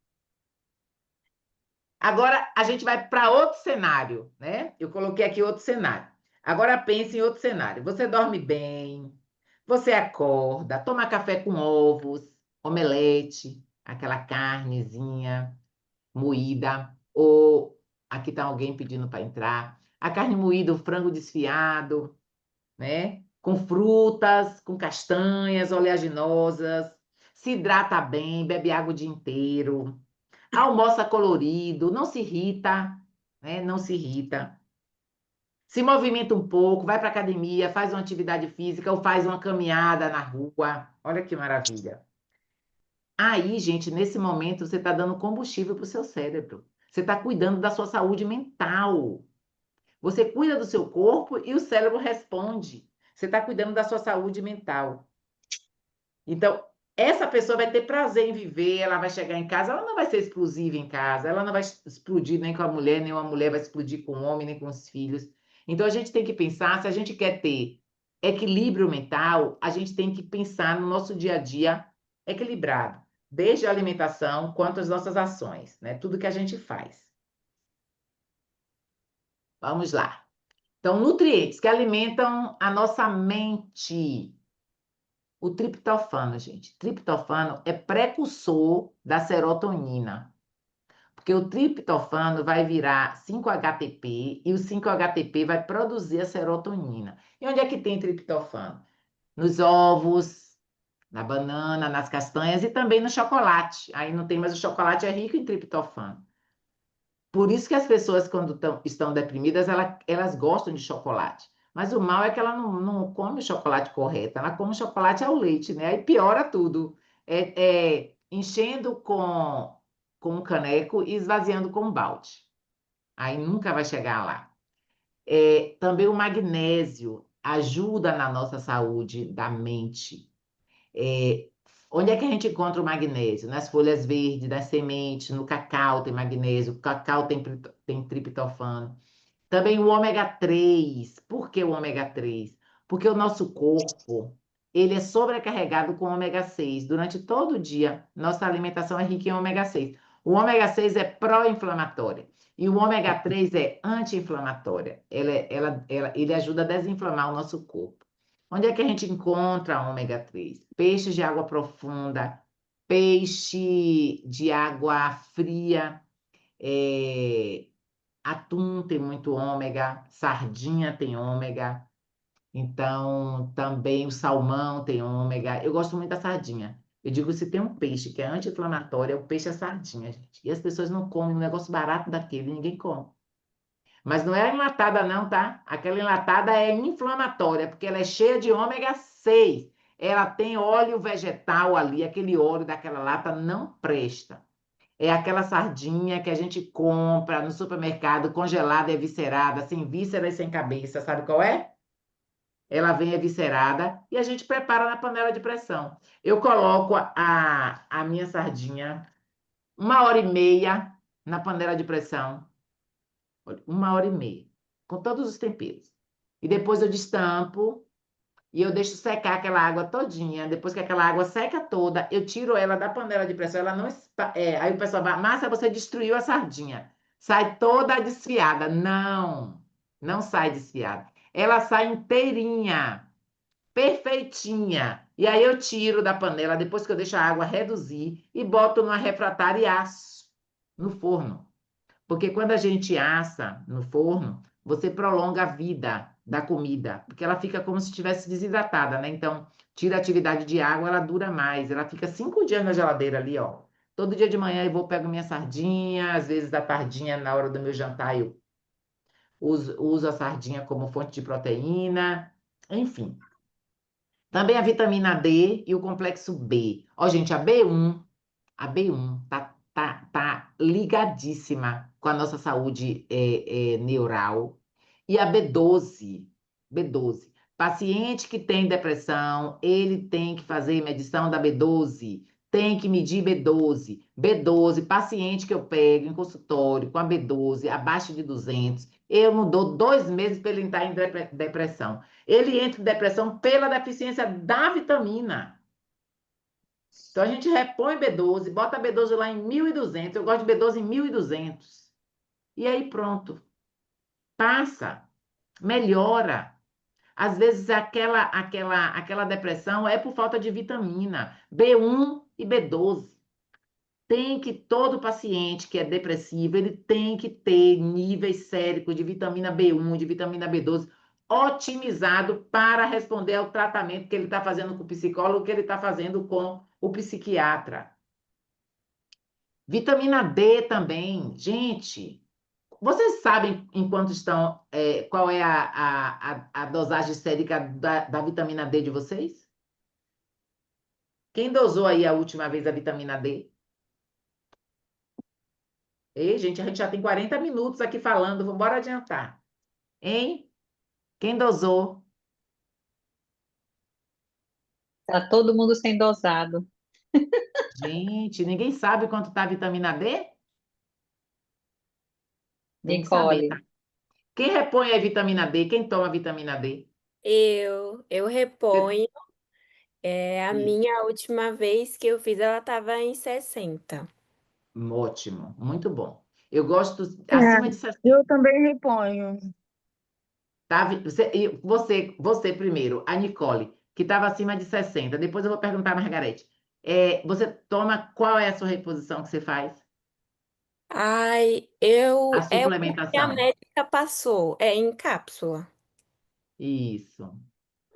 Agora a gente vai para outro cenário, né? Eu coloquei aqui outro cenário. Agora pense em outro cenário. Você dorme bem, você acorda, toma café com ovos, omelete, aquela carnezinha moída, ou aqui está alguém pedindo para entrar, a carne moída, o frango desfiado, né? Com frutas, com castanhas oleaginosas, se hidrata bem, bebe água o dia inteiro, almoça colorido, não se irrita, né? Não se irrita. Se movimenta um pouco, vai para academia, faz uma atividade física ou faz uma caminhada na rua. Olha que maravilha. Aí, gente, nesse momento, você está dando combustível para o seu cérebro. Você está cuidando da sua saúde mental. Você cuida do seu corpo e o cérebro responde. Você está cuidando da sua saúde mental. Então, essa pessoa vai ter prazer em viver, ela vai chegar em casa, ela não vai ser explosiva em casa, ela não vai explodir nem com a mulher, nem uma mulher vai explodir com o homem, nem com os filhos. Então, a gente tem que pensar, se a gente quer ter equilíbrio mental, a gente tem que pensar no nosso dia a dia equilibrado, desde a alimentação quanto as nossas ações, né? Tudo que a gente faz. Vamos lá. Então, nutrientes que alimentam a nossa mente. O triptofano, gente. Triptofano é precursor da serotonina. Porque o triptofano vai virar 5-HTP e o 5-HTP vai produzir a serotonina. E onde é que tem triptofano? Nos ovos, na banana, nas castanhas e também no chocolate. Aí não tem, mas o chocolate é rico em triptofano. Por isso que as pessoas, quando estão deprimidas, elas gostam de chocolate. Mas o mal é que ela não come o chocolate correto, ela come o chocolate ao leite, né? Aí piora tudo. Enchendo com um caneco e esvaziando com um balde. Aí nunca vai chegar lá. Também o magnésio ajuda na nossa saúde da mente. Onde é que a gente encontra o magnésio? Nas folhas verdes, nas sementes, no cacau tem magnésio, o cacau tem triptofano. Também o ômega 3. Por que o ômega 3? Porque o nosso corpo, ele é sobrecarregado com ômega 6. Durante todo o dia, nossa alimentação é rica em ômega 6. O ômega 6 é pró-inflamatório e o ômega 3 é anti-inflamatório. Ele ajuda a desinflamar o nosso corpo. Onde é que a gente encontra ômega 3? Peixes de água profunda, peixe de água fria, atum tem muito ômega, sardinha tem ômega, então também o salmão tem ômega. Eu gosto muito da sardinha. Eu digo, se tem um peixe que é anti-inflamatório, é o peixe a sardinha, gente. E as pessoas não comem um negócio barato daquele, ninguém come. Mas não é enlatada não, tá? Aquela enlatada é inflamatória, porque ela é cheia de ômega 6. Ela tem óleo vegetal ali, aquele óleo daquela lata não presta. É aquela sardinha que a gente compra no supermercado, congelada e eviscerada, sem vísceras e sem cabeça. Sabe qual é? Ela vem eviscerada e a gente prepara na panela de pressão. Eu coloco a minha sardinha 1h30 na panela de pressão. 1h30, com todos os temperos. E depois eu destampo e eu deixo secar aquela água todinha. Depois que aquela água seca toda, eu tiro ela da panela de pressão. Ela não aí o pessoal vai, Márcia, você destruiu a sardinha. Sai toda desfiada. Não, não sai desfiada. Ela sai inteirinha, perfeitinha. E aí eu tiro da panela, depois que eu deixo a água reduzir, e boto numa refratária e asso no forno. Porque quando a gente assa no forno, você prolonga a vida da comida, porque ela fica como se estivesse desidratada, né? Então, tira a atividade de água, ela dura mais. Ela fica 5 dias na geladeira ali, ó. Todo dia de manhã eu pego minha sardinha, às vezes da tardinha, na hora do meu jantar, eu uso a sardinha como fonte de proteína, enfim. Também a vitamina D e o complexo B. Ó, gente, a B1 tá ligadíssima com a nossa saúde neural. E a B12. Paciente que tem depressão, ele tem que fazer medição da B12, tem que medir B12. B12, paciente que eu pego em consultório com a B12 abaixo de 200, eu não dou 2 meses para ele entrar em depressão. Ele entra em depressão pela deficiência da vitamina. Então, a gente repõe B12, bota a B12 lá em 1.200. Eu gosto de B12 em 1.200. E aí, pronto. Passa. Melhora. Às vezes, aquela depressão é por falta de vitamina. B1 e B12. Todo paciente que é depressivo, ele tem que ter níveis séricos de vitamina B1, de vitamina B12, otimizado para responder ao tratamento que ele está fazendo com o psicólogo, que ele está fazendo com o psiquiatra. Vitamina D também. Gente, Vocês sabem em quanto estão, qual é a dosagem sérica da vitamina D de vocês? Quem dosou aí a última vez a vitamina D? Ei, gente, a gente já tem 40 minutos aqui falando, vamos embora adiantar. Hein? Quem dosou? Tá todo mundo sendo dosado. Gente, ninguém sabe quanto está a vitamina D? Tem que saber, tá? Nicole, Quem repõe a vitamina D? Quem toma vitamina D? Eu reponho. A Isso. minha última vez que eu fiz, ela estava em 60. Ótimo, muito bom. Eu gosto É, acima de 60. eu também reponho. Tá? Você primeiro, a Nicole, que estava acima de 60. Depois eu vou perguntar a Margarete. Você toma, qual é a sua reposição que você faz? Ai, A é o que a suplementação. médica passou, é em cápsula. Isso.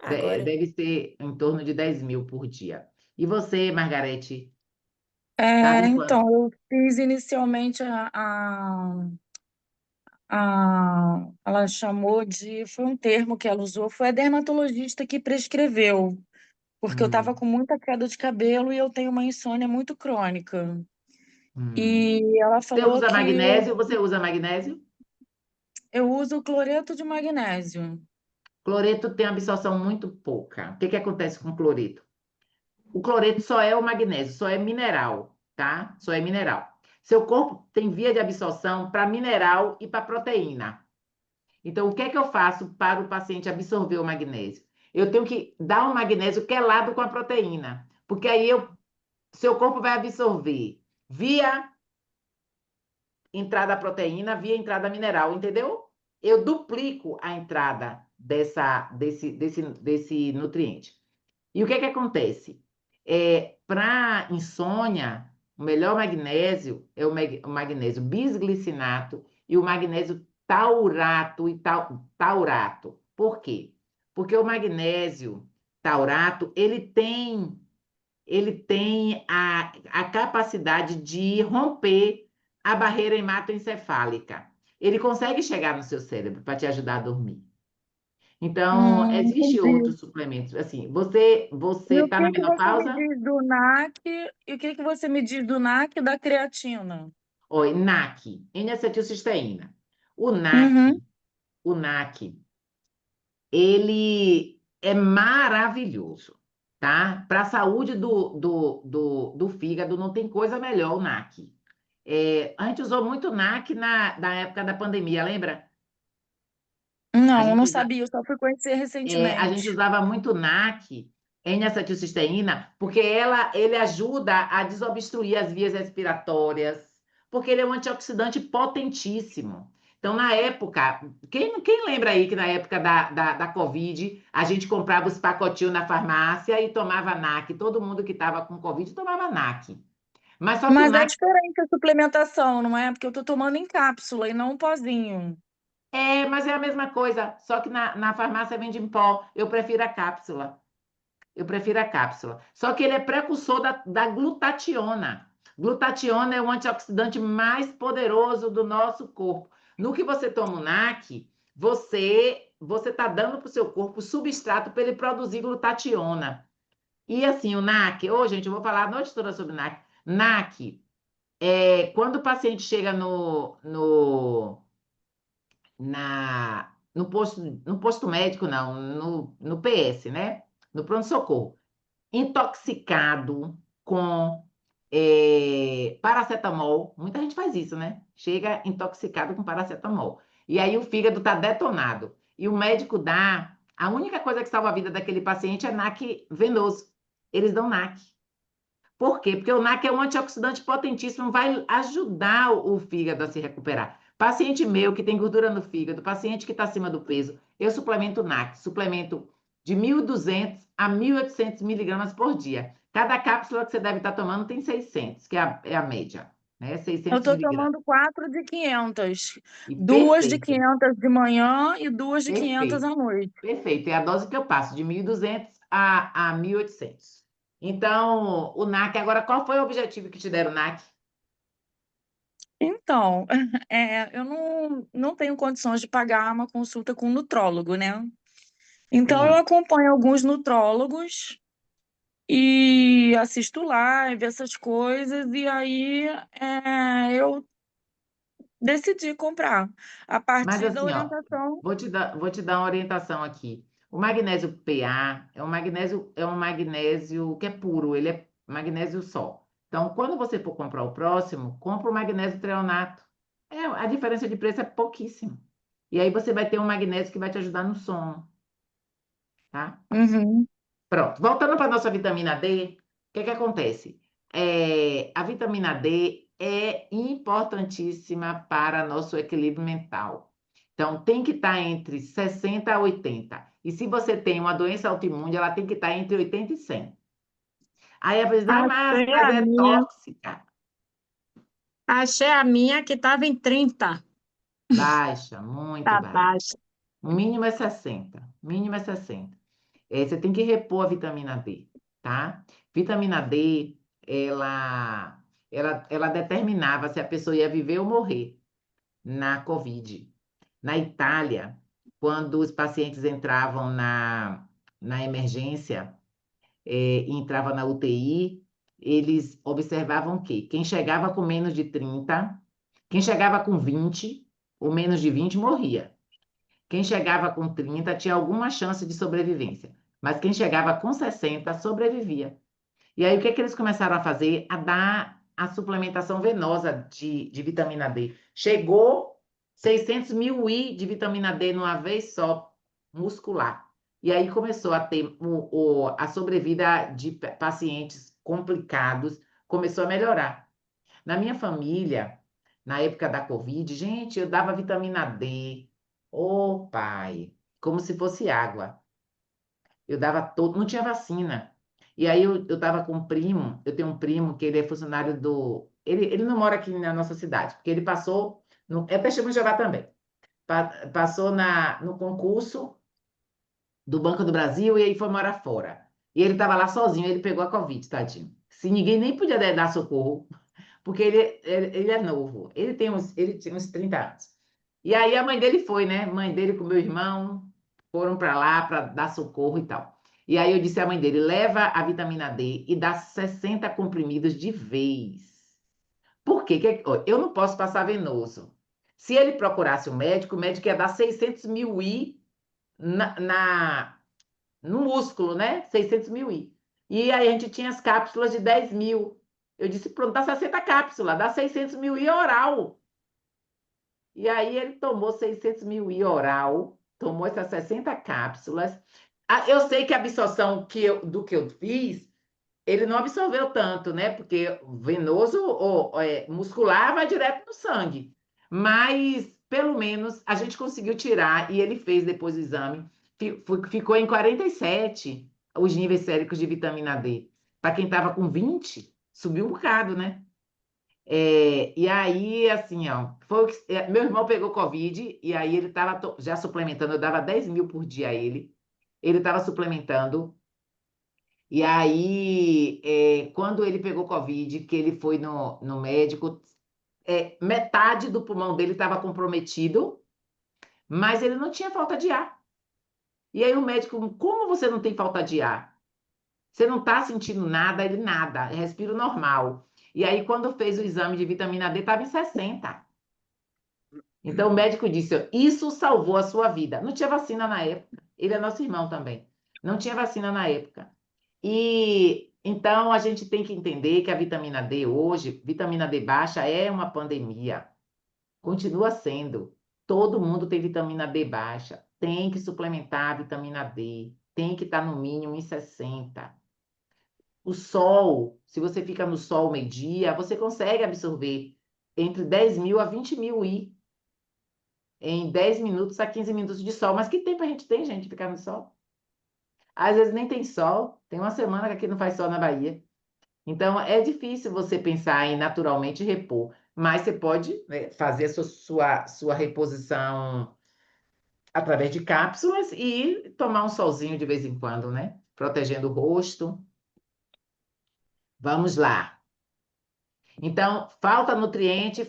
Agora, Deve ser em torno de 10 mil por dia. E você, Margarete, estava em Então, quanto? eu fiz inicialmente ela chamou de, foi um termo que ela usou, foi a dermatologista que prescreveu, porque eu estava Hum, com muita queda de cabelo e eu tenho uma insônia muito crônica. hum. E ela Você falou usa que magnésio? Você usa magnésio? eu uso cloreto de magnésio. Cloreto tem absorção muito pouca. O que que acontece com o cloreto? O cloreto só é o magnésio, só é mineral, tá? Só é mineral. Seu corpo tem via de absorção para mineral e para proteína. Então, o que é que eu faço para o paciente absorver o magnésio? Eu tenho que dar um magnésio quelado com a proteína, porque aí seu corpo vai absorver via entrada proteína, via entrada mineral, entendeu? Eu duplico a entrada desse nutriente. E o que é que acontece? Para insônia, o melhor magnésio é o magnésio bisglicinato e o magnésio taurato e taurato. Por quê? Porque o magnésio taurato, ele tem a capacidade de romper a barreira hematoencefálica. Ele consegue chegar no seu cérebro para te ajudar a dormir. Então, existe Entendi. outros suplementos. Assim, você E o está na que que você me menopausa? diz do NAC? E o que que você me diz do NAC e da creatina? Oi, NAC, N-acetilcisteína. O Uhum. NAC, o NAC, ele é maravilhoso, tá? Para a saúde do fígado, não tem coisa melhor o NAC. A gente usou muito NAC na época da pandemia, lembra? A Não, eu não gente, sabia, eu só fui conhecer a gente recentemente. usava muito NAC, N-acetilcisteína, porque ele ajuda a desobstruir as vias respiratórias, porque ele é um antioxidante potentíssimo. Então, na época, quem lembra aí que na época da Covid, a gente comprava os pacotinhos na farmácia e tomava NAC? Todo mundo que estava com Covid tomava NAC. Mas só que o Mas é NAC diferente a suplementação, não é? Porque eu tô tomando em cápsula e não um pozinho. mas é a mesma coisa, só que na farmácia vende em pó. Eu prefiro a cápsula. Eu prefiro a cápsula. Só que ele é precursor da glutationa. Glutationa é o antioxidante mais poderoso do nosso corpo. No que você toma o NAC, você está dando para o seu corpo substrato para ele produzir glutationa. E assim, o NAC, gente, eu vou falar a noite toda sobre NAC. NAC, quando o paciente chega no posto médico, não, no PS, né? No pronto-socorro intoxicado com paracetamol. Muita gente faz isso, né? Chega intoxicado com paracetamol. E aí o fígado está detonado. E o médico dá. A única coisa que salva a vida daquele paciente é NAC venoso. Eles dão NAC. Por quê? Porque o NAC é um antioxidante potentíssimo, vai ajudar o fígado a se recuperar. Paciente meu que tem gordura no fígado, paciente que está acima do peso, eu suplemento NAC, suplemento de 1.200 a 1.800 miligramas por dia. Cada cápsula que você deve estar tomando tem 600, que é a média, né? Eu 600 tô miligramas. tomando 4 de 500. E 2 de perfeito, 500 de manhã e 2 de 500 perfeito. à noite. Perfeito, é a dose que eu passo, de 1.200 a 1.800. Então, o NAC, agora, qual foi o objetivo que te deram o NAC? Então, eu não tenho condições de pagar uma consulta com um nutrólogo, né? Então, eu Sim. acompanho alguns nutrólogos e assisto live, essas coisas, e aí eu decidi comprar a Mas partir da assim, ó, orientação. vou te dar uma orientação aqui. O magnésio PA é um magnésio que é puro, ele é magnésio só. Então, quando você for comprar o próximo, compra o magnésio treonato. A diferença de preço é pouquíssimo. E aí você vai ter um magnésio que vai te ajudar no sono, tá? Uhum. Pronto, voltando para a nossa vitamina D, o que que acontece? A vitamina D é importantíssima para nosso equilíbrio mental. Então, tem que estar entre 60 a 80. E se você tem uma doença autoimune, ela tem que estar entre 80 e 100. Aí a pessoa, ah, mas, Achei mas a é minha, tóxica. achei a minha que estava em 30. Baixa, muito Tá baixa. baixa. O mínimo é 60. O mínimo é 60. Você tem que repor a vitamina D, tá? Vitamina D, ela determinava se a pessoa ia viver ou morrer na COVID. Na Itália, quando os pacientes entravam na emergência, e entrava na UTI, eles observavam que quem chegava com menos de 30, quem chegava com 20 ou menos de 20 morria. Quem chegava com 30 tinha alguma chance de sobrevivência, mas quem chegava com 60 sobrevivia. E aí, o que é que eles começaram a fazer? A dar a suplementação venosa de vitamina D. Chegou 600 mil I de vitamina D numa vez só, muscular. E aí começou a ter a sobrevida de pacientes complicados, começou a melhorar. Na minha família, na época da Covid, gente, eu dava vitamina D. Ô, pai, como se fosse água. Eu dava todo, não tinha vacina. E aí eu tava com um primo, eu tenho um primo que ele é funcionário do. Ele não mora aqui na nossa cidade, porque ele passou. É testemunho de Jeová também. Passou no concurso do Banco do Brasil e aí foi morar fora. E ele estava lá sozinho, ele pegou a Covid, tadinho. Se ninguém nem podia dar socorro, porque ele é novo. Ele tinha uns 30 anos. E aí a mãe dele foi, né? Mãe dele com meu irmão foram para lá para dar socorro e tal. E aí eu disse à mãe dele: leva a vitamina D e dá 60 comprimidos de vez. Por quê? Ó, eu não posso passar venoso. Se ele procurasse o médico ia dar 600 mil I no músculo, né? 600 mil I. E aí a gente tinha as cápsulas de 10 mil. Eu disse, pronto, dá 60 cápsulas, dá 600 mil I oral. E aí ele tomou 600 mil I oral, tomou essas 60 cápsulas. Eu sei que a absorção do que eu fiz, ele não absorveu tanto, né? Porque venoso ou muscular vai direto no sangue. Mas, pelo menos, a gente conseguiu tirar, e ele fez depois o exame, ficou em 47 os níveis séricos de vitamina D. Para quem estava com 20, subiu um bocado, né? E aí, assim, ó, meu irmão pegou Covid e aí ele estava já suplementando, eu dava 10 mil por dia a ele. Ele estava suplementando. E aí, quando ele pegou Covid, que ele foi no médico, metade do pulmão dele estava comprometido, mas ele não tinha falta de ar. E aí o médico, como você não tem falta de ar? Você não está sentindo nada? Ele nada, respiro normal. E aí, quando fez o exame de vitamina D, estava em 60. Então, o médico disse: ó, isso salvou a sua vida. Não tinha vacina na época. Ele é nosso irmão também. Não tinha vacina na época. E então a gente tem que entender que a vitamina D hoje, vitamina D baixa, é uma pandemia. Continua sendo. Todo mundo tem vitamina D baixa. Tem que suplementar a vitamina D. Tem que estar no mínimo em 60. O sol, se você fica no sol meio-dia, você consegue absorver entre 10 mil a 20 mil I em 10 minutos a 15 minutos de sol. Mas que tempo a gente tem, gente, de ficar no sol? Às vezes nem tem sol. Tem uma semana que aqui não faz sol na Bahia. Então, é difícil você pensar em naturalmente repor. Mas você pode, né, fazer a sua reposição através de cápsulas e tomar um solzinho de vez em quando, né? Protegendo o rosto. Vamos lá. Então, falta nutriente,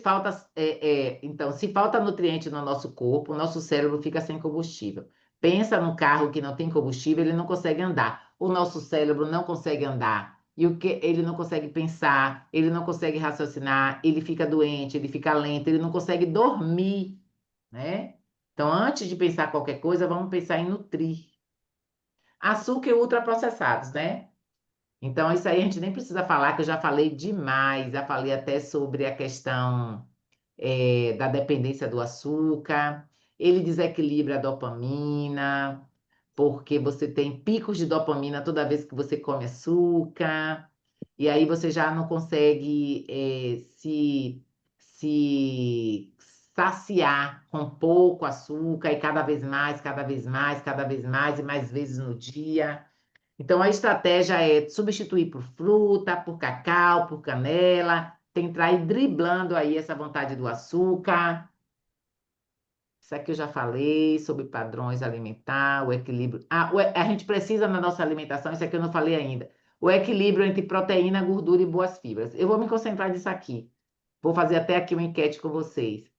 então, se falta nutriente no nosso corpo, o nosso cérebro fica sem combustível. Pensa num carro que não tem combustível, ele não consegue andar. O nosso cérebro não consegue andar. E o que ele não consegue pensar, ele não consegue raciocinar, ele fica doente, ele fica lento, ele não consegue dormir, né? Então, antes de pensar qualquer coisa, vamos pensar em nutrir. Açúcar e ultraprocessados, né? Então, isso aí a gente nem precisa falar, que eu já falei demais, já falei até sobre a questão da dependência do açúcar. Ele desequilibra a dopamina, porque você tem picos de dopamina toda vez que você come açúcar, e aí você já não consegue se saciar com pouco açúcar, e cada vez mais, cada vez mais, cada vez mais, e mais vezes no dia. Então, a estratégia é substituir por fruta, por cacau, por canela, tentar ir driblando aí essa vontade do açúcar. Isso aqui eu já falei sobre padrões alimentar, o equilíbrio. A gente precisa na nossa alimentação, isso aqui eu não falei ainda, o equilíbrio entre proteína, gordura e boas fibras. Eu vou me concentrar nisso aqui. Vou fazer até aqui uma enquete com vocês.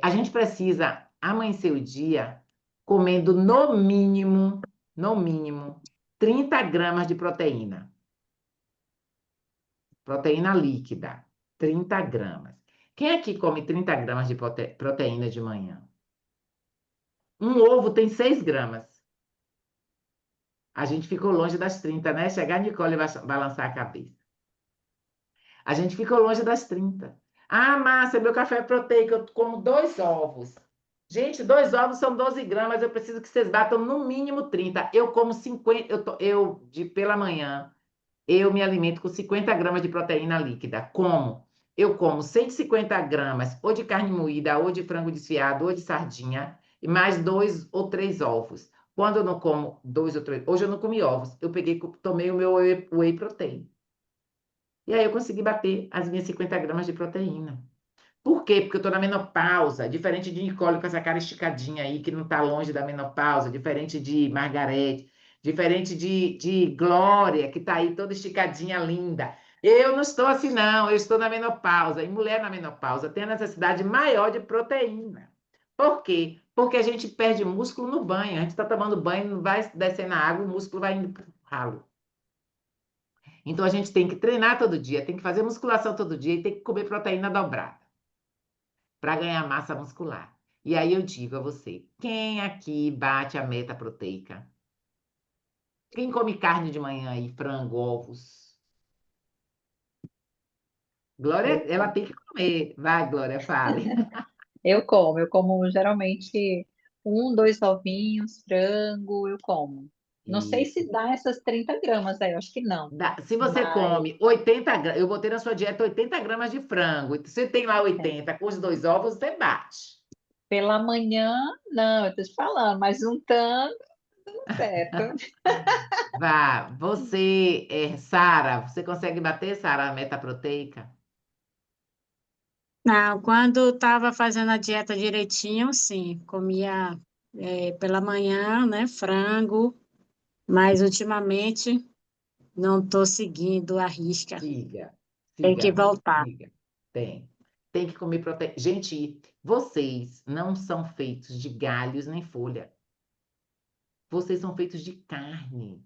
A gente precisa amanhecer o dia comendo no mínimo, 30 gramas de proteína. Proteína líquida, 30 gramas. Quem aqui come 30 gramas de proteína de manhã? Um ovo tem 6 gramas. A gente ficou longe das 30, né? Chegar a Nicole vai balançar a cabeça. A gente ficou longe das 30. Ah, Márcia, meu café é proteico, eu como 2 ovos. Gente, 2 ovos são 12 gramas, eu preciso que vocês batam no mínimo 30. Eu como 50, pela manhã, eu me alimento com 50 gramas de proteína líquida. Como? Eu como 150 gramas ou de carne moída, ou de frango desfiado, ou de sardinha, e mais 2 ou 3 ovos. Quando eu não como 2 ou 3, hoje eu não comi ovos, eu tomei o meu whey protein. E aí eu consegui bater as minhas 50 gramas de proteína. Por quê? Porque eu estou na menopausa, diferente de Nicole com essa cara esticadinha aí, que não está longe da menopausa, diferente de Margarete, diferente de Glória, que está aí toda esticadinha, linda. Eu não estou assim, não, eu estou na menopausa. E mulher na menopausa tem a necessidade maior de proteína. Por quê? Porque a gente perde músculo no banho. A gente está tomando banho, não vai descer na água, o músculo vai indo para o ralo. Então a gente tem que treinar todo dia, tem que fazer musculação todo dia e tem que comer proteína dobrada para ganhar massa muscular. E aí eu digo a você, quem aqui bate a meta proteica? Quem come carne de manhã aí, frango, ovos? Glória, ela tem que comer. Vai, Glória, fale. Eu como geralmente 2 ovinhos, frango, eu como. Não sei Isso. se dá essas 30 gramas aí, eu acho que não. Se você Mas come 80 gramas, eu botei na sua dieta 80 gramas de frango. Você tem lá 80, com os 2 ovos, você bate. pela manhã, não, eu tô te falando, mas juntando, tudo certo. Vá, você, Sara, você consegue bater, Sara, a meta proteica? Não, quando estava fazendo a dieta direitinho, sim, comia pela manhã, né, frango, mas ultimamente não estou seguindo a risca. Siga, Tem siga, que amiga, voltar. siga. Tem que comer proteína. Gente, vocês não são feitos de galhos nem folha. Vocês são feitos de carne.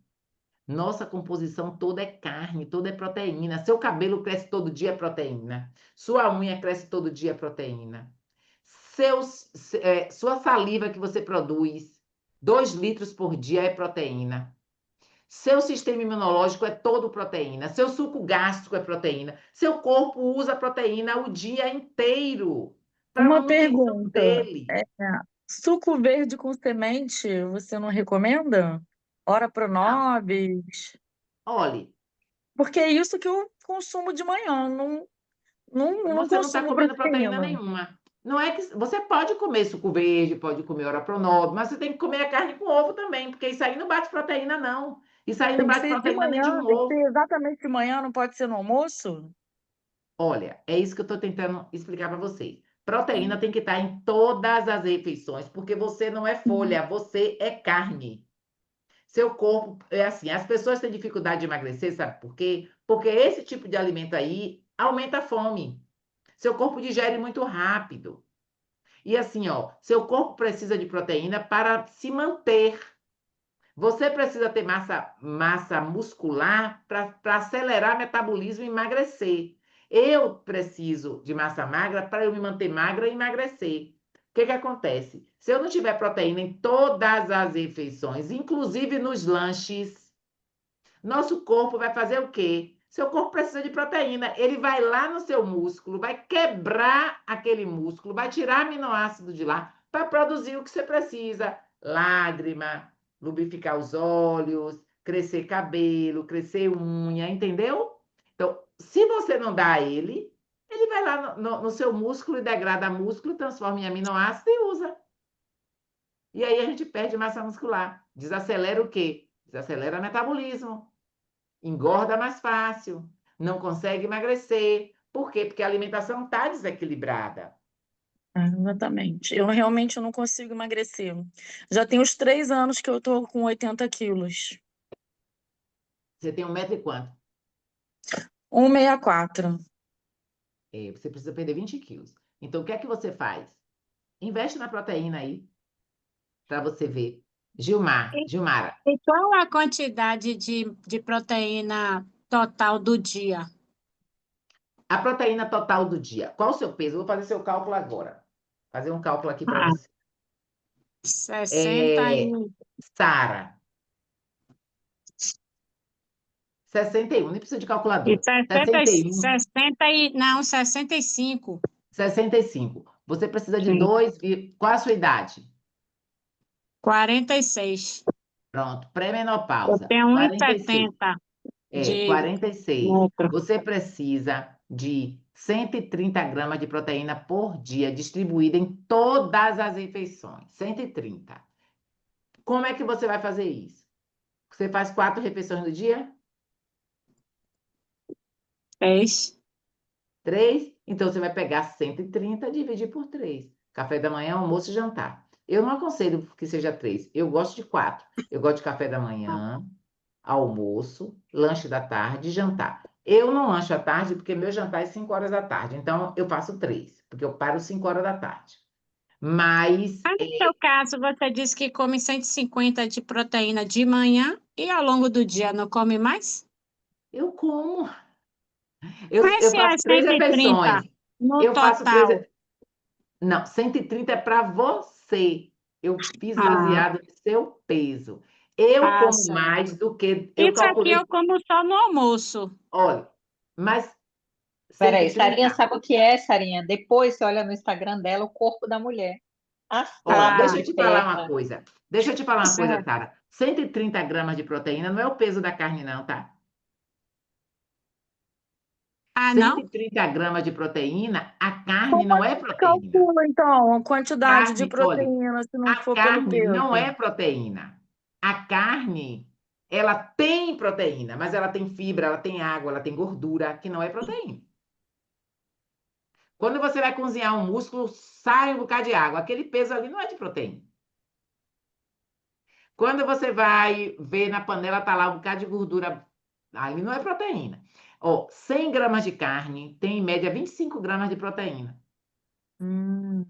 Nossa composição toda é carne, toda é proteína. Seu cabelo cresce todo dia, é proteína. Sua unha cresce todo dia, é proteína. Sua saliva que você produz, 2 litros por dia, é proteína. Seu sistema imunológico é todo proteína. Seu suco gástrico é proteína. Seu corpo usa proteína o dia inteiro para a Uma manutenção pergunta, dele. suco verde com semente, você não recomenda? Ora Não, Pronobis? olhe, Porque é isso que eu consumo de manhã, não você não está consumo comendo proteína proteína. nenhuma. Não é que você pode comer suco verde, pode comer ora pronobis, mas você tem que comer a carne com ovo também, porque isso aí não bate proteína, não. Isso aí não Tem que bate ser de proteína nem de manhã, um tem que ovo. ser exatamente de manhã, não pode ser no almoço? Olha, é isso que eu estou tentando explicar para vocês. Proteína tem que estar em todas as refeições, porque você não é folha, você é carne. Seu corpo é assim. As pessoas têm dificuldade de emagrecer, sabe por quê? Porque esse tipo de alimento aí aumenta a fome. Seu corpo digere muito rápido. E assim, ó, seu corpo precisa de proteína para se manter. Você precisa ter massa muscular para acelerar o metabolismo e emagrecer. Eu preciso de massa magra para eu me manter magra e emagrecer. O que acontece? Se eu não tiver proteína em todas as refeições, inclusive nos lanches, nosso corpo vai fazer o quê? Seu corpo precisa de proteína. Ele vai lá no seu músculo, vai quebrar aquele músculo, vai tirar aminoácido de lá para produzir o que você precisa. Lágrima, lubrificar os olhos, crescer cabelo, crescer unha, entendeu? Então, se você não dá a ele, ele vai lá no seu músculo e degrada músculo, transforma em aminoácido e usa. E aí a gente perde massa muscular. Desacelera o quê? Desacelera o metabolismo. Engorda mais fácil, não consegue emagrecer. Por quê? Porque a alimentação está desequilibrada. Exatamente. Eu realmente não consigo emagrecer. Já tem uns 3 anos que eu tô com 80 quilos. Você tem 1 metro e quanto? 1,64. Você precisa perder 20 quilos. Então, o que é que você faz? Investe na proteína aí, para você ver. Gilmara, E qual a quantidade de proteína total do dia? a proteína total do dia. Qual o seu peso? Eu vou fazer seu cálculo agora. Fazer um cálculo aqui para Ah, você. 60 e... Sara, 61, nem precisa de E calculadora. 65. 65. Você precisa de Sim. 2, qual a sua idade? 46. Pronto, Eu pré-menopausa, tenho 46. 1,70 de 46. metro. Você precisa de 130 gramas de proteína por dia, distribuída em todas as refeições. 130. Como é que você vai fazer isso? Você faz 4 refeições no dia? 10. 3? Então, você vai pegar 130 e dividir por 3. Café da manhã, almoço e jantar. Eu não aconselho que seja 3. Eu gosto de 4. Eu gosto de café da manhã, almoço, lanche da tarde e jantar. Eu não lancho à tarde porque meu jantar é 5 horas da tarde. Então, eu faço 3, porque eu paro 5 horas da tarde. Mas Mas no seu caso, você disse que come 150 de proteína de manhã e ao longo do dia não come mais? eu como. Eu, Mas eu se é faço 3 130 refeições. no Eu faço 3. total? Não, 130 é para você. Eu fiz Ah, baseado no seu peso. Eu como mais certo. do que eu Isso aqui calculei. eu como só no almoço. Olha, mas Peraí, Sarinha, 130. sabe o que é, Sarinha? Depois você olha no Instagram dela, o corpo da mulher. Ó, Assado Ah, deixa de eu te falar uma perna. coisa. Deixa eu te falar uma coisa, certo. Tara. 130 gramas de proteína não é o peso da carne, não, tá? Ah, Cento não? e trinta gramas de proteína, a carne Como é não é que proteína. calcula, então, a quantidade de Carne, olha, proteína se não a for pelo carne não peso? é proteína. A carne, ela tem proteína, mas ela tem fibra, ela tem água, ela tem gordura, que não é proteína. Quando você vai cozinhar um músculo, sai um bocado de água. Aquele peso ali não é de proteína. Quando você vai ver na panela, tá lá um bocado de gordura, ali não é proteína. Ó, 100 gramas de carne tem em média 25 gramas de proteína. Hum.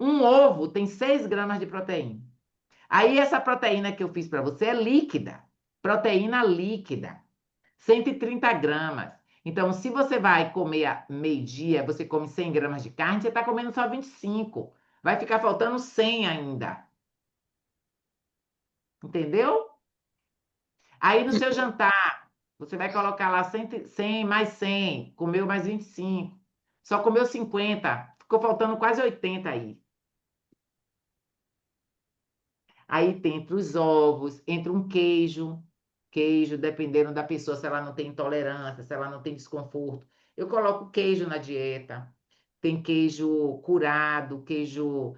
Um ovo tem 6 gramas de proteína. Aí essa proteína que eu fiz para você é líquida. Proteína líquida. 130 gramas. Então, se você vai comer a meio-dia, você come 100 gramas de carne, você está comendo só 25. Vai ficar faltando 100 ainda. Entendeu? Aí no seu jantar, você vai colocar lá 100 mais 100, comeu mais 25. Só comeu 50, ficou faltando quase 80 aí. Aí tem entre os ovos, entre um queijo, dependendo da pessoa, se ela não tem intolerância, se ela não tem desconforto. Eu coloco queijo na dieta. Tem queijo curado, queijo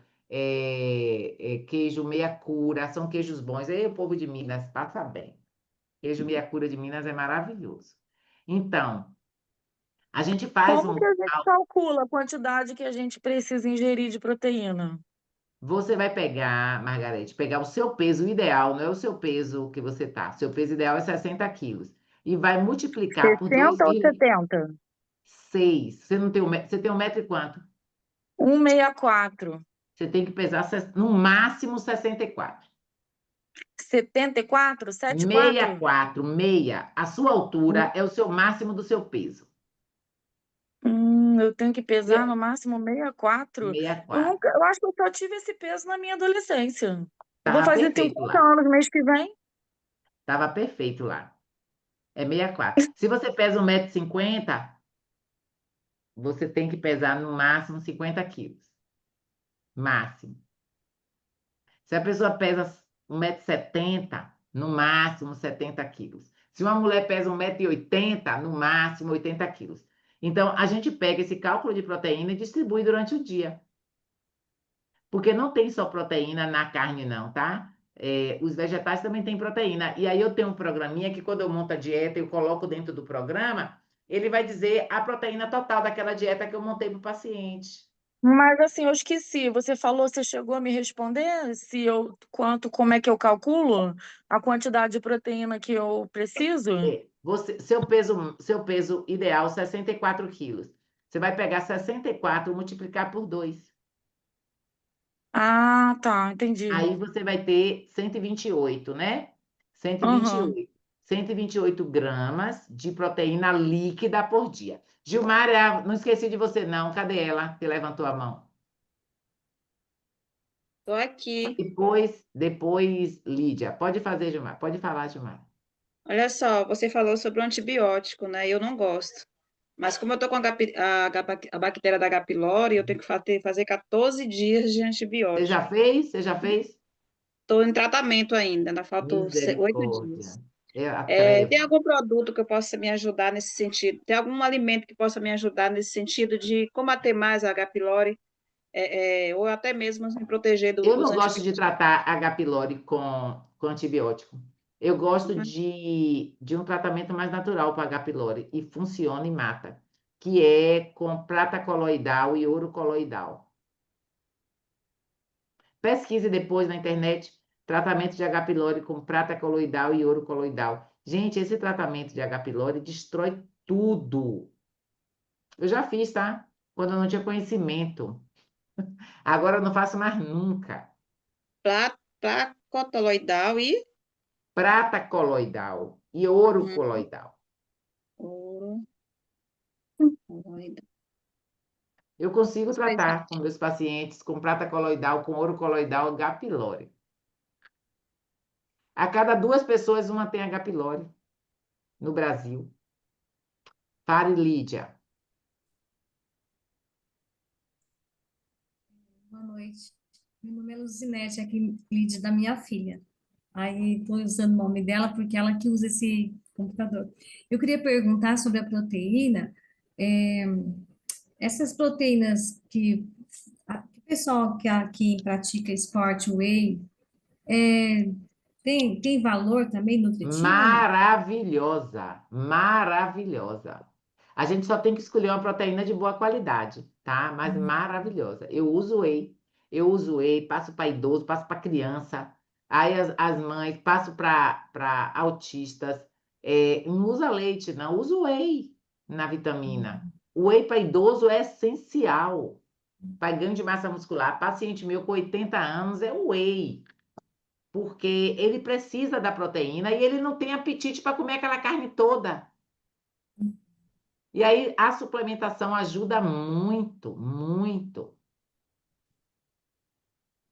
meia cura, são queijos bons. Aí o povo de Minas passa bem. Queijo meia cura de Minas é maravilhoso. Então, a gente faz Como um. que a gente calcula a quantidade que a gente precisa ingerir de proteína? Você vai pegar, Margarete, pegar o seu peso ideal, não é o seu peso que você tá. Seu peso ideal é 60 quilos. e vai multiplicar por 60 ou 70? 2,6. Você não tem você tem 1 metro e quanto? 1,64. Você tem que pesar no máximo 64. 74? 74? 64, meia. A sua altura é o seu máximo do seu peso. Eu tenho que pesar no máximo 64. 64. Eu acho que eu só tive esse peso na minha adolescência. Eu vou Tava fazer perfeito 50 lá. anos mês que vem. Tava perfeito lá. É 64. Se você pesa 1,50 m, você tem que pesar no máximo 50 quilos. Máximo. Se a pessoa pesa 1,70 m, no máximo 70 quilos. Se uma mulher pesa 1,80 m, no máximo 80 quilos. Então, a gente pega esse cálculo de proteína e distribui durante o dia. Porque não tem só proteína na carne, não, tá? Os vegetais também têm proteína. E aí eu tenho um programinha que quando eu monto a dieta, eu coloco dentro do programa, ele vai dizer a proteína total daquela dieta que eu montei para o paciente. Mas assim, eu esqueci. Você falou, você chegou a me responder como é que eu calculo a quantidade de proteína que eu preciso? Seu peso ideal, 64 quilos. Você vai pegar 64 e multiplicar por 2. Ah, tá, entendi. Aí você vai ter 128, né? Aham. 128 gramas de proteína líquida por dia. Gilmar, não esqueci de você, não. Cadê ela que levantou a mão? Estou aqui. Depois, Lídia. Pode fazer, Gilmar. Pode falar, Gilmar. Olha só, você falou sobre o antibiótico, né? Eu não gosto. Mas como eu tô com a bactéria da H. pylori, eu tenho que fazer 14 dias de Você já antibiótico. fez? Você já fez? Estou em tratamento ainda, ainda faltam 8 Misericórdia. dias. É a Tem treva. algum produto que possa me ajudar nesse sentido? Tem algum alimento que possa me ajudar nesse sentido de combater mais a H. pylori, ou até mesmo me proteger Eu dos não gosto de antibióticos? tratar H. pylori com antibiótico. Eu gosto de um tratamento mais natural para H. pylori e funciona e mata, que é com prata coloidal e ouro coloidal. Pesquise depois na internet tratamento de H. pylori com prata coloidal e ouro coloidal. Gente, esse tratamento de H. pylori destrói tudo. Eu já fiz, tá? Quando eu não tinha conhecimento. Agora eu não faço mais nunca. Placotoloidal e Prata coloidal e ouro coloidal. ouro coloidal. Eu consigo tratar com meus pacientes com prata coloidal, com ouro coloidal, H. pylori. A cada 2 pessoas, uma tem H. pylori no Brasil. Pare, Lídia. Boa noite. Meu nome é Luzinete, aqui, Lídia, da minha filha. Aí estou usando o nome dela porque ela que usa esse computador. Eu queria perguntar sobre a proteína. é, Essas proteínas o pessoal que aqui pratica esporte whey, tem valor também nutritivo ou não? Maravilhosa, maravilhosa. A gente só tem que escolher uma proteína de boa qualidade, tá? Mas maravilhosa. Eu uso whey, passo para idoso, passo para criança. Aí as mães, passo para autistas. Não usa leite, não, uso whey na vitamina. O whey para idoso é essencial. Para ganho de massa muscular, paciente meu com 80 anos é o whey porque ele precisa da proteína e ele não tem apetite para comer aquela carne toda. E aí a suplementação ajuda muito, muito.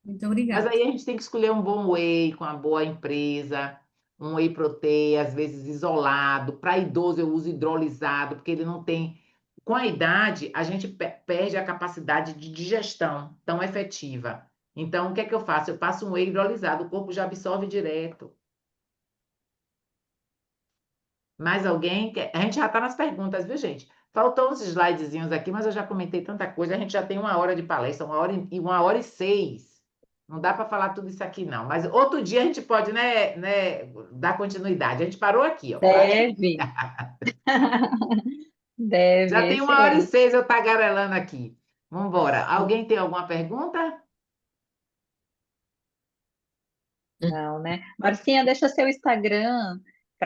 Muito Mas obrigada. aí a gente tem que escolher um bom whey com uma boa empresa, um whey protein, às vezes isolado. Para idoso eu uso hidrolisado, porque ele não tem. Com a idade, a gente perde a capacidade de digestão tão efetiva. Então, o que é que eu faço? Eu passo um whey hidrolisado, o corpo já absorve direto. Mais alguém? A gente já está nas perguntas, viu, gente? Faltou uns slidezinhos aqui, mas eu já comentei tanta coisa. A gente já tem 1 hora de palestra, 1 hora e 6. Não dá para falar tudo isso aqui, não. Mas outro dia a gente pode, né, dar continuidade. A gente parou aqui, ó. Deve. Já Deve, tem 1 hora e 6 excelente. eu tagarelando aqui. Vamos embora. Alguém tem alguma pergunta? Não, né? Marcinha, deixa seu Instagram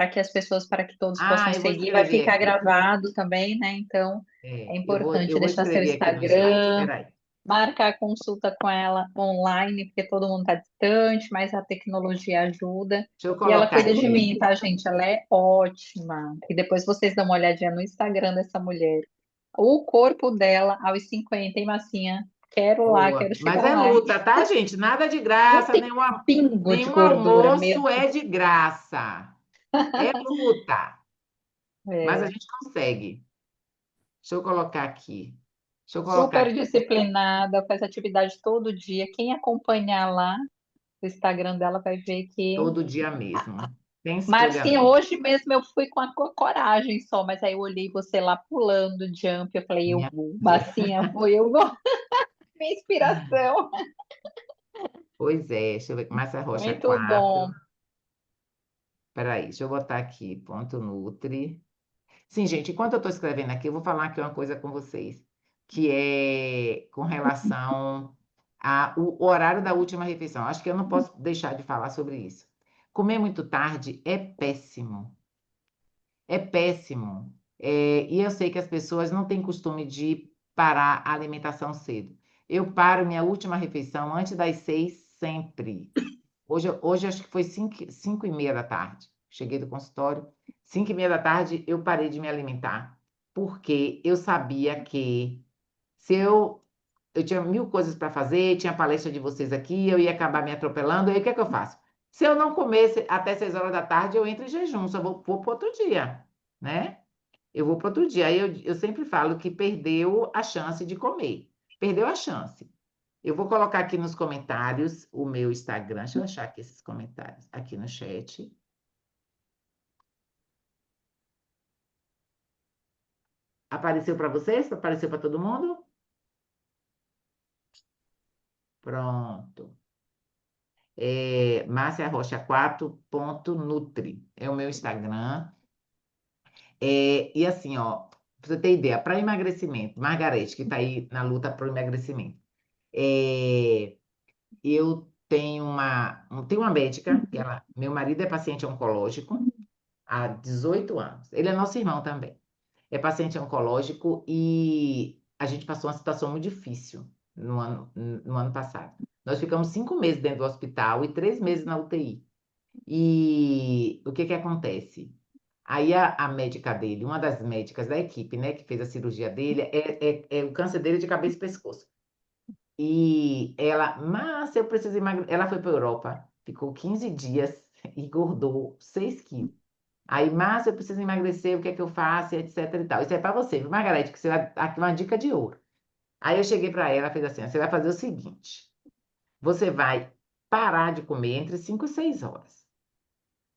que as pessoas, para que todos Ah, possam eu vou seguir, vai escrever ficar aqui. gravado também, né? Então, é Eu importante vou deixar seu escrever aqui no slide. Instagram, Espera aí. marcar a consulta com ela online, porque todo mundo está distante, mas a tecnologia ajuda. Deixa eu E ela colocar cuida de aqui. mim, tá, gente? Ela é ótima. E depois vocês dão uma olhadinha no Instagram dessa mulher. O corpo dela, aos 50, hein, Massinha? Quero lá, Boa. quero Mas chegar é lá. luta, tá, gente? Nada de Não graça, tem pingo de nenhum gordura, meu almoço é de graça. É luta. Mas a Deus. gente consegue. Deixa eu colocar aqui. Deixa eu colocar Super aqui. disciplinada, faz atividade todo dia. Quem acompanhar lá no Instagram dela vai ver que Todo dia mesmo. Sem escolha, Marcinha, não. hoje mesmo eu fui com a coragem só, mas aí eu olhei você lá pulando jump, eu falei, eu Minha vou. filha. Marcinha, foi, eu vou. Minha inspiração. Pois é, deixa eu ver. Márcia Rocha Muito bom. 4. Peraí, deixa eu botar aqui. Ponto Nutri. Sim, gente, enquanto eu estou escrevendo aqui, eu vou falar aqui uma coisa com vocês, que é com relação ao horário da última refeição. Acho que eu não posso deixar de falar sobre isso. Comer muito tarde é péssimo. É péssimo. E eu sei que as pessoas não têm costume de parar a alimentação cedo. Eu paro minha última refeição antes das 6, sempre. Hoje acho que foi 5h30 da tarde. Cheguei do consultório, 5h30 da tarde eu parei de me alimentar, porque eu sabia que se eu tinha mil coisas para fazer, tinha palestra de vocês aqui, eu ia acabar me atropelando, aí o que é que eu faço? Se eu não comer até 6 horas da tarde, eu entro em jejum, só vou para outro dia, né? Eu vou para outro dia. Aí eu sempre falo que perdeu a chance de comer. Perdeu a chance. Eu vou colocar aqui nos comentários o meu Instagram. Deixa eu achar aqui esses comentários, aqui no chat. Apareceu para vocês? Apareceu para todo mundo? Pronto. Márcia Rocha 4.nutri. É o meu Instagram. E assim, ó, pra você ter ideia, para emagrecimento, Margarete, que está aí na luta para o emagrecimento. Eu tenho uma médica, meu marido é paciente oncológico há 18 anos. Ele é nosso irmão também. É paciente oncológico e a gente passou uma situação muito difícil no ano passado. Nós ficamos 5 meses dentro do hospital e 3 meses na UTI. E o que que acontece? Aí a médica dele, uma das médicas da equipe, né, que fez a cirurgia dele, o câncer dele é de cabeça e pescoço. E ela, mas eu preciso emagrecer. Ela foi para a Europa, ficou 15 dias e engordou 6 quilos. Aí, Márcia, eu preciso emagrecer, o que é que eu faço, etc e tal. Isso é para você, viu, Margarete, que você vai aqui uma dica de ouro. Aí eu cheguei para ela, fez assim, você vai fazer o seguinte, você vai parar de comer entre 5 e 6 horas.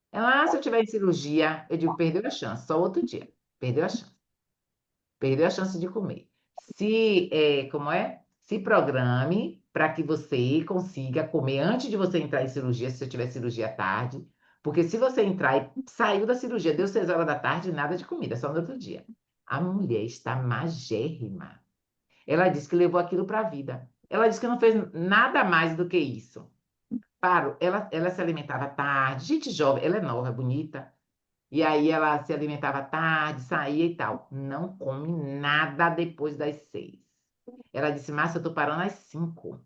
Ela, se eu tiver em cirurgia, eu digo, perdeu a chance, só outro dia. Perdeu a chance. Perdeu a chance de comer. Como é? Se programe para que você consiga comer antes de você entrar em cirurgia, se você tiver cirurgia à tarde. Porque se você entrar e saiu da cirurgia, deu 6 horas da tarde, nada de comida, só no outro dia. A mulher está magérrima. Ela disse que levou aquilo para a vida. Ela disse que não fez nada mais do que isso. Ela se alimentava tarde, gente jovem, ela é nova, bonita. E aí ela se alimentava tarde, saía e tal. Não come nada depois das 6. Ela disse, Márcia, eu tô parando às 5.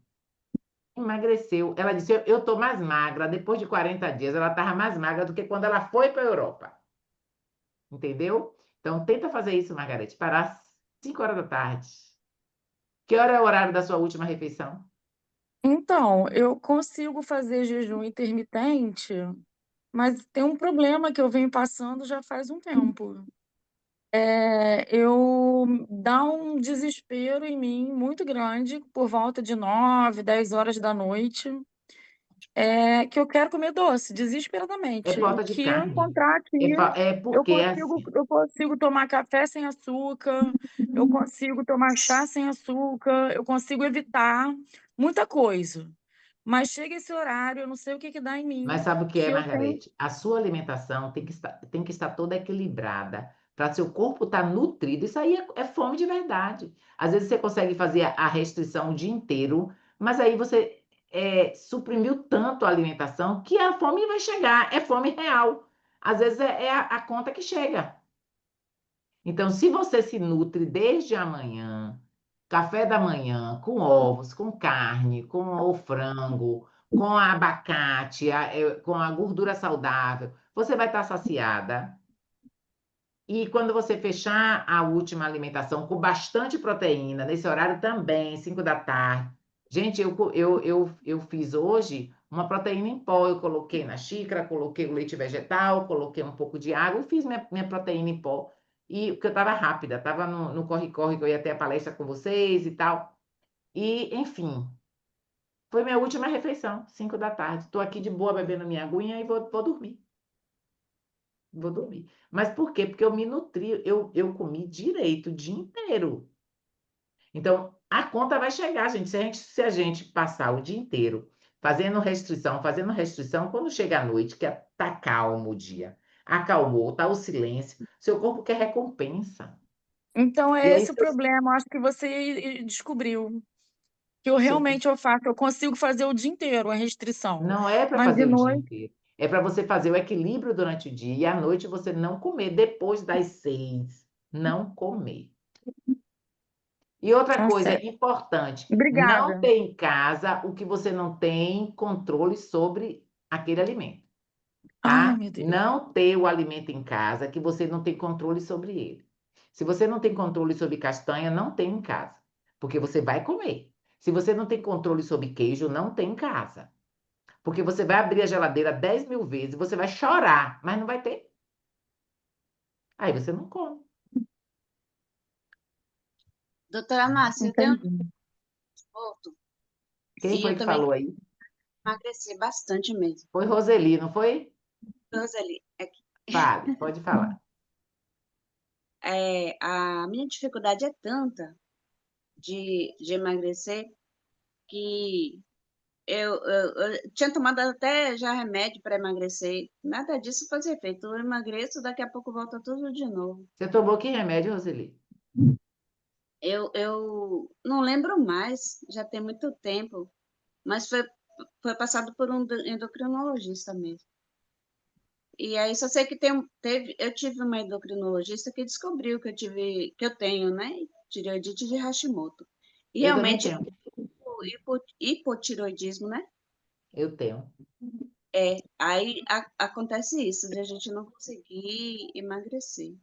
Emagreceu. Ela disse, eu tô mais magra. Depois de 40 dias, ela estava mais magra do que quando ela foi para a Europa. Entendeu? Então, tenta fazer isso, Margarete. Parar às 5 horas da tarde. Que hora é o horário da sua última refeição? Então, eu consigo fazer jejum intermitente, mas tem um problema que eu venho passando já faz um tempo. Dá um desespero em mim muito grande por volta de 9, 10 horas da noite, que eu quero comer doce, É desesperadamente. falta O de que eu carne. encontrar aqui, É porque é assim. eu consigo tomar café sem açúcar, eu consigo tomar chá sem açúcar, eu consigo evitar muita coisa. Mas chega esse horário, eu não sei o que que dá em Mas mim, sabe o que é, que eu tenho. Margarete? A sua alimentação tem que estar toda equilibrada para seu corpo estar nutrido. Isso aí é fome de verdade. Às vezes você consegue fazer a restrição o dia inteiro, mas aí você suprimiu tanto a alimentação que a fome vai chegar. É fome real. às vezes é a conta que chega. Então, se você se nutre desde amanhã, café da manhã, com ovos, com carne, com o frango, com abacate, com a gordura saudável, você vai estar saciada. E quando você fechar a última alimentação com bastante proteína, nesse horário também, 5 da tarde. Gente, eu fiz hoje uma proteína em pó. Eu coloquei na xícara, coloquei o leite vegetal, coloquei um pouco de água e fiz minha proteína em pó. E porque eu estava rápida, estava no corre-corre, que eu ia ter a palestra com vocês e tal. E, enfim, foi minha última refeição, 5 da tarde. Estou aqui de boa bebendo minha aguinha e vou dormir. Vou dormir. Mas por quê? Porque eu me nutri, eu comi direito o dia inteiro. Então, a conta vai chegar, gente. Se a gente passar o dia inteiro fazendo restrição, quando chega a noite, que tá calmo o dia, acalmou, tá o silêncio, seu corpo quer recompensa. Então, E é aí, esse o problema. Acho que você descobriu. Que eu seu realmente eu faço. Eu consigo fazer o dia inteiro a restrição. não é para Mas de fazer o dia noite. inteiro. É para você fazer o equilíbrio durante o dia e à noite você não comer. Depois das 6, não comer. E outra Tá coisa certo. importante, não Obrigada. ter em casa o que você não tem controle sobre aquele alimento, Ai, tá? meu Deus. Não ter o alimento em casa que você não tem controle sobre ele. Se você não tem controle sobre castanha, não tem em casa, porque você vai comer. Se você não tem controle sobre queijo, não tem em casa, porque você vai abrir a geladeira 10.000 vezes, você vai chorar, mas não vai ter. Aí você não come. Doutora Márcia, eu tenho Entendi. desconto Quem e foi eu que também falou aí? emagreci bastante mesmo. Foi Roseli, não foi? Roseli, Fale, pode falar. a minha dificuldade é tanta de emagrecer que eu tinha tomado até já remédio para emagrecer. Nada disso fazia efeito. Eu emagreço, daqui a pouco volta tudo de novo. Você tomou que remédio, Roseli? Eu não lembro mais, já tem muito tempo, mas foi passado por um endocrinologista mesmo. E aí só sei que eu tive uma endocrinologista que descobriu que eu tenho, né, tireoidite de Hashimoto. E Eu também realmente tenho. o hipotireoidismo, né? Eu tenho. Aí acontece isso, de a gente não conseguir emagrecer.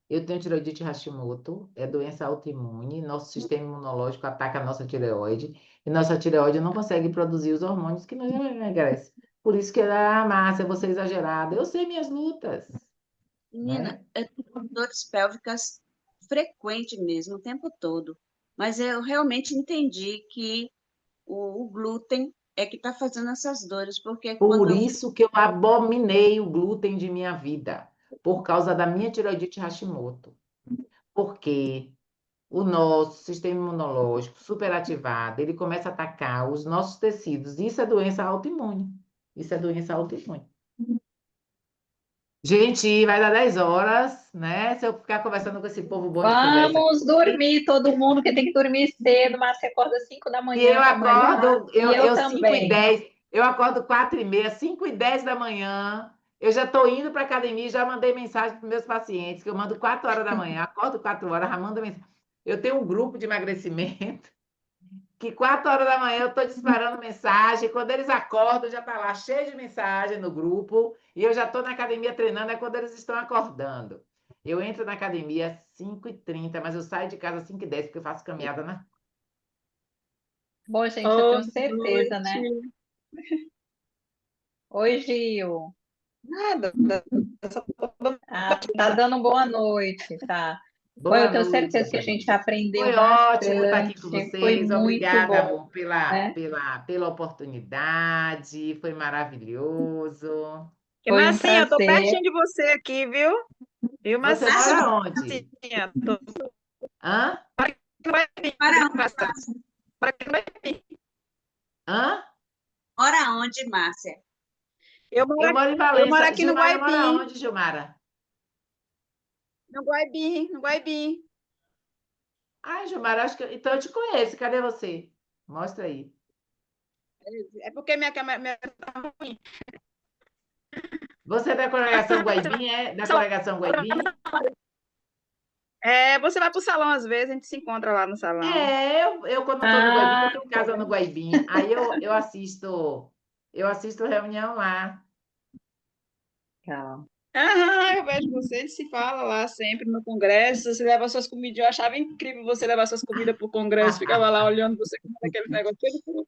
Eu tenho tireoidite Hashimoto, é doença autoimune. Nosso sistema imunológico ataca a nossa tireoide e nossa tireoide não consegue produzir os hormônios que nos emagrecem. Por isso que, Márcia, você é exagerada. Eu sei minhas lutas, Menina, né? eu tenho dores pélvicas frequente mesmo, o tempo todo. Mas eu realmente entendi que o glúten é que está fazendo essas dores, porque quando Por eu isso que eu abominei o glúten de minha vida, por causa da minha tireoidite Hashimoto. Porque o nosso sistema imunológico superativado, ele começa a atacar os nossos tecidos. Isso é doença autoimune. Isso é doença autoimune. Gente, vai dar 10 horas, né? Se eu ficar conversando com esse povo bom de conversa Vamos aqui. dormir, todo mundo que tem que dormir cedo. Márcia acorda 5 da E eu manhã para malhar. acordo, E eu 5 e também. 10, eu acordo 4h30, 5h10 da manhã. Eu já estou indo para a academia, já mandei mensagem para meus pacientes, que eu mando 4 horas da manhã, acordo 4 horas, já mando mensagem. Eu tenho um grupo de emagrecimento que 4 horas da manhã eu estou disparando mensagem, quando eles acordam, já está lá cheio de mensagem no grupo, e eu já estou na academia treinando, é quando eles estão acordando. Eu entro na academia às 5h30, mas eu saio de casa às 5h10, porque eu faço caminhada na... Bom, gente, eu Oi, tenho certeza, né? noite. Oi, Gil. Nada. Só tô- Ah, tá dando boa noite, tá? Bom, Boa eu tenho noite, certeza que a querida. gente aprendeu Foi ótimo estar aqui com bastante, foi vocês. muito Obrigada, bom, amor, pela, né? pela, pela oportunidade. Foi maravilhoso. E Foi um Marcinha, eu tô prazer. pertinho de você aqui, viu? Viu, Você Márcia, mora onde? Marcinha? Tô... Hã? Não vai vir, mora viu, onde, Marcinha? Márcia? Não vai vir. Hã? Mora onde, Márcia? Eu moro em Eu moro Valença. aqui no Gilmara mora Guaibim. onde, Gilmara? No Guaibim, no Guaibim. Ai, Gilmara, acho que... Então eu te conheço. Cadê você? Mostra aí. É porque minha câmera tá ruim. Você é da congregação Guaibim, é? Da congregação Guaibim? Você vai pro salão às vezes, a gente se encontra lá no salão. Eu quando estou no Guaibim, eu Ah, tenho casa no Guaibim. Aí eu assisto reunião lá. legal. Eu vejo você, a gente se fala lá sempre no congresso, você leva suas comidas, eu achava incrível você levar suas comidas pro congresso, ficava lá olhando você comendo aquele negócio todo.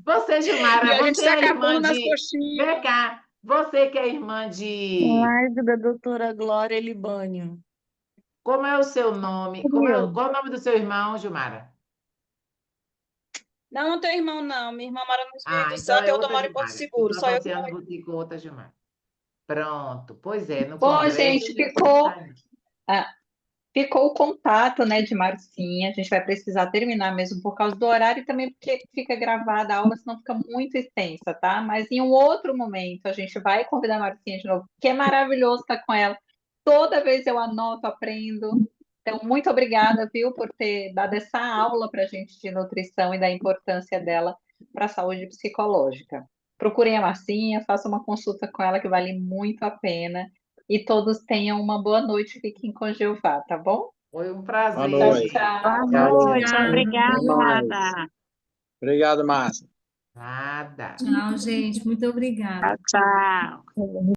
Você, E Gilmara, a gente você se é irmã acabando nas de... coxinhas. Vem cá, você que é irmã de... Live da doutora Glória Libânio. Como é o seu nome? Qual é o nome do seu irmão, Gilmara? Não, não tenho irmão, não. Minha irmã mora no Ah, Espírito então Santo e é eu outra moro em Porto Gilmara. Eu Seguro, estou só eu que associando moro. você com outra Gilmara. Pronto. Pois é, no Bom, congresso gente, eu já vou estar indo. ficou o contato, né, de Marcinha. A gente vai precisar terminar mesmo por causa do horário e também porque fica gravada a aula, senão fica muito extensa, tá? Mas em um outro momento a gente vai convidar a Marcinha de novo, que é maravilhoso estar com ela. Toda vez eu anoto, aprendo. Então, muito obrigada, viu, por ter dado essa aula para a gente de nutrição e da importância dela para a saúde psicológica. Procurem a Marcinha, façam uma consulta com ela que vale muito a pena. E todos tenham uma boa noite, fiquem com Jeová, tá bom? Foi um Boa prazer, Tchau, noite. gente. tchau. Boa Tchau, noite, tchau. Até mais. obrigada. Obrigado, Márcia. Nada. Tchau, gente. Muito obrigada. Tchau, tchau.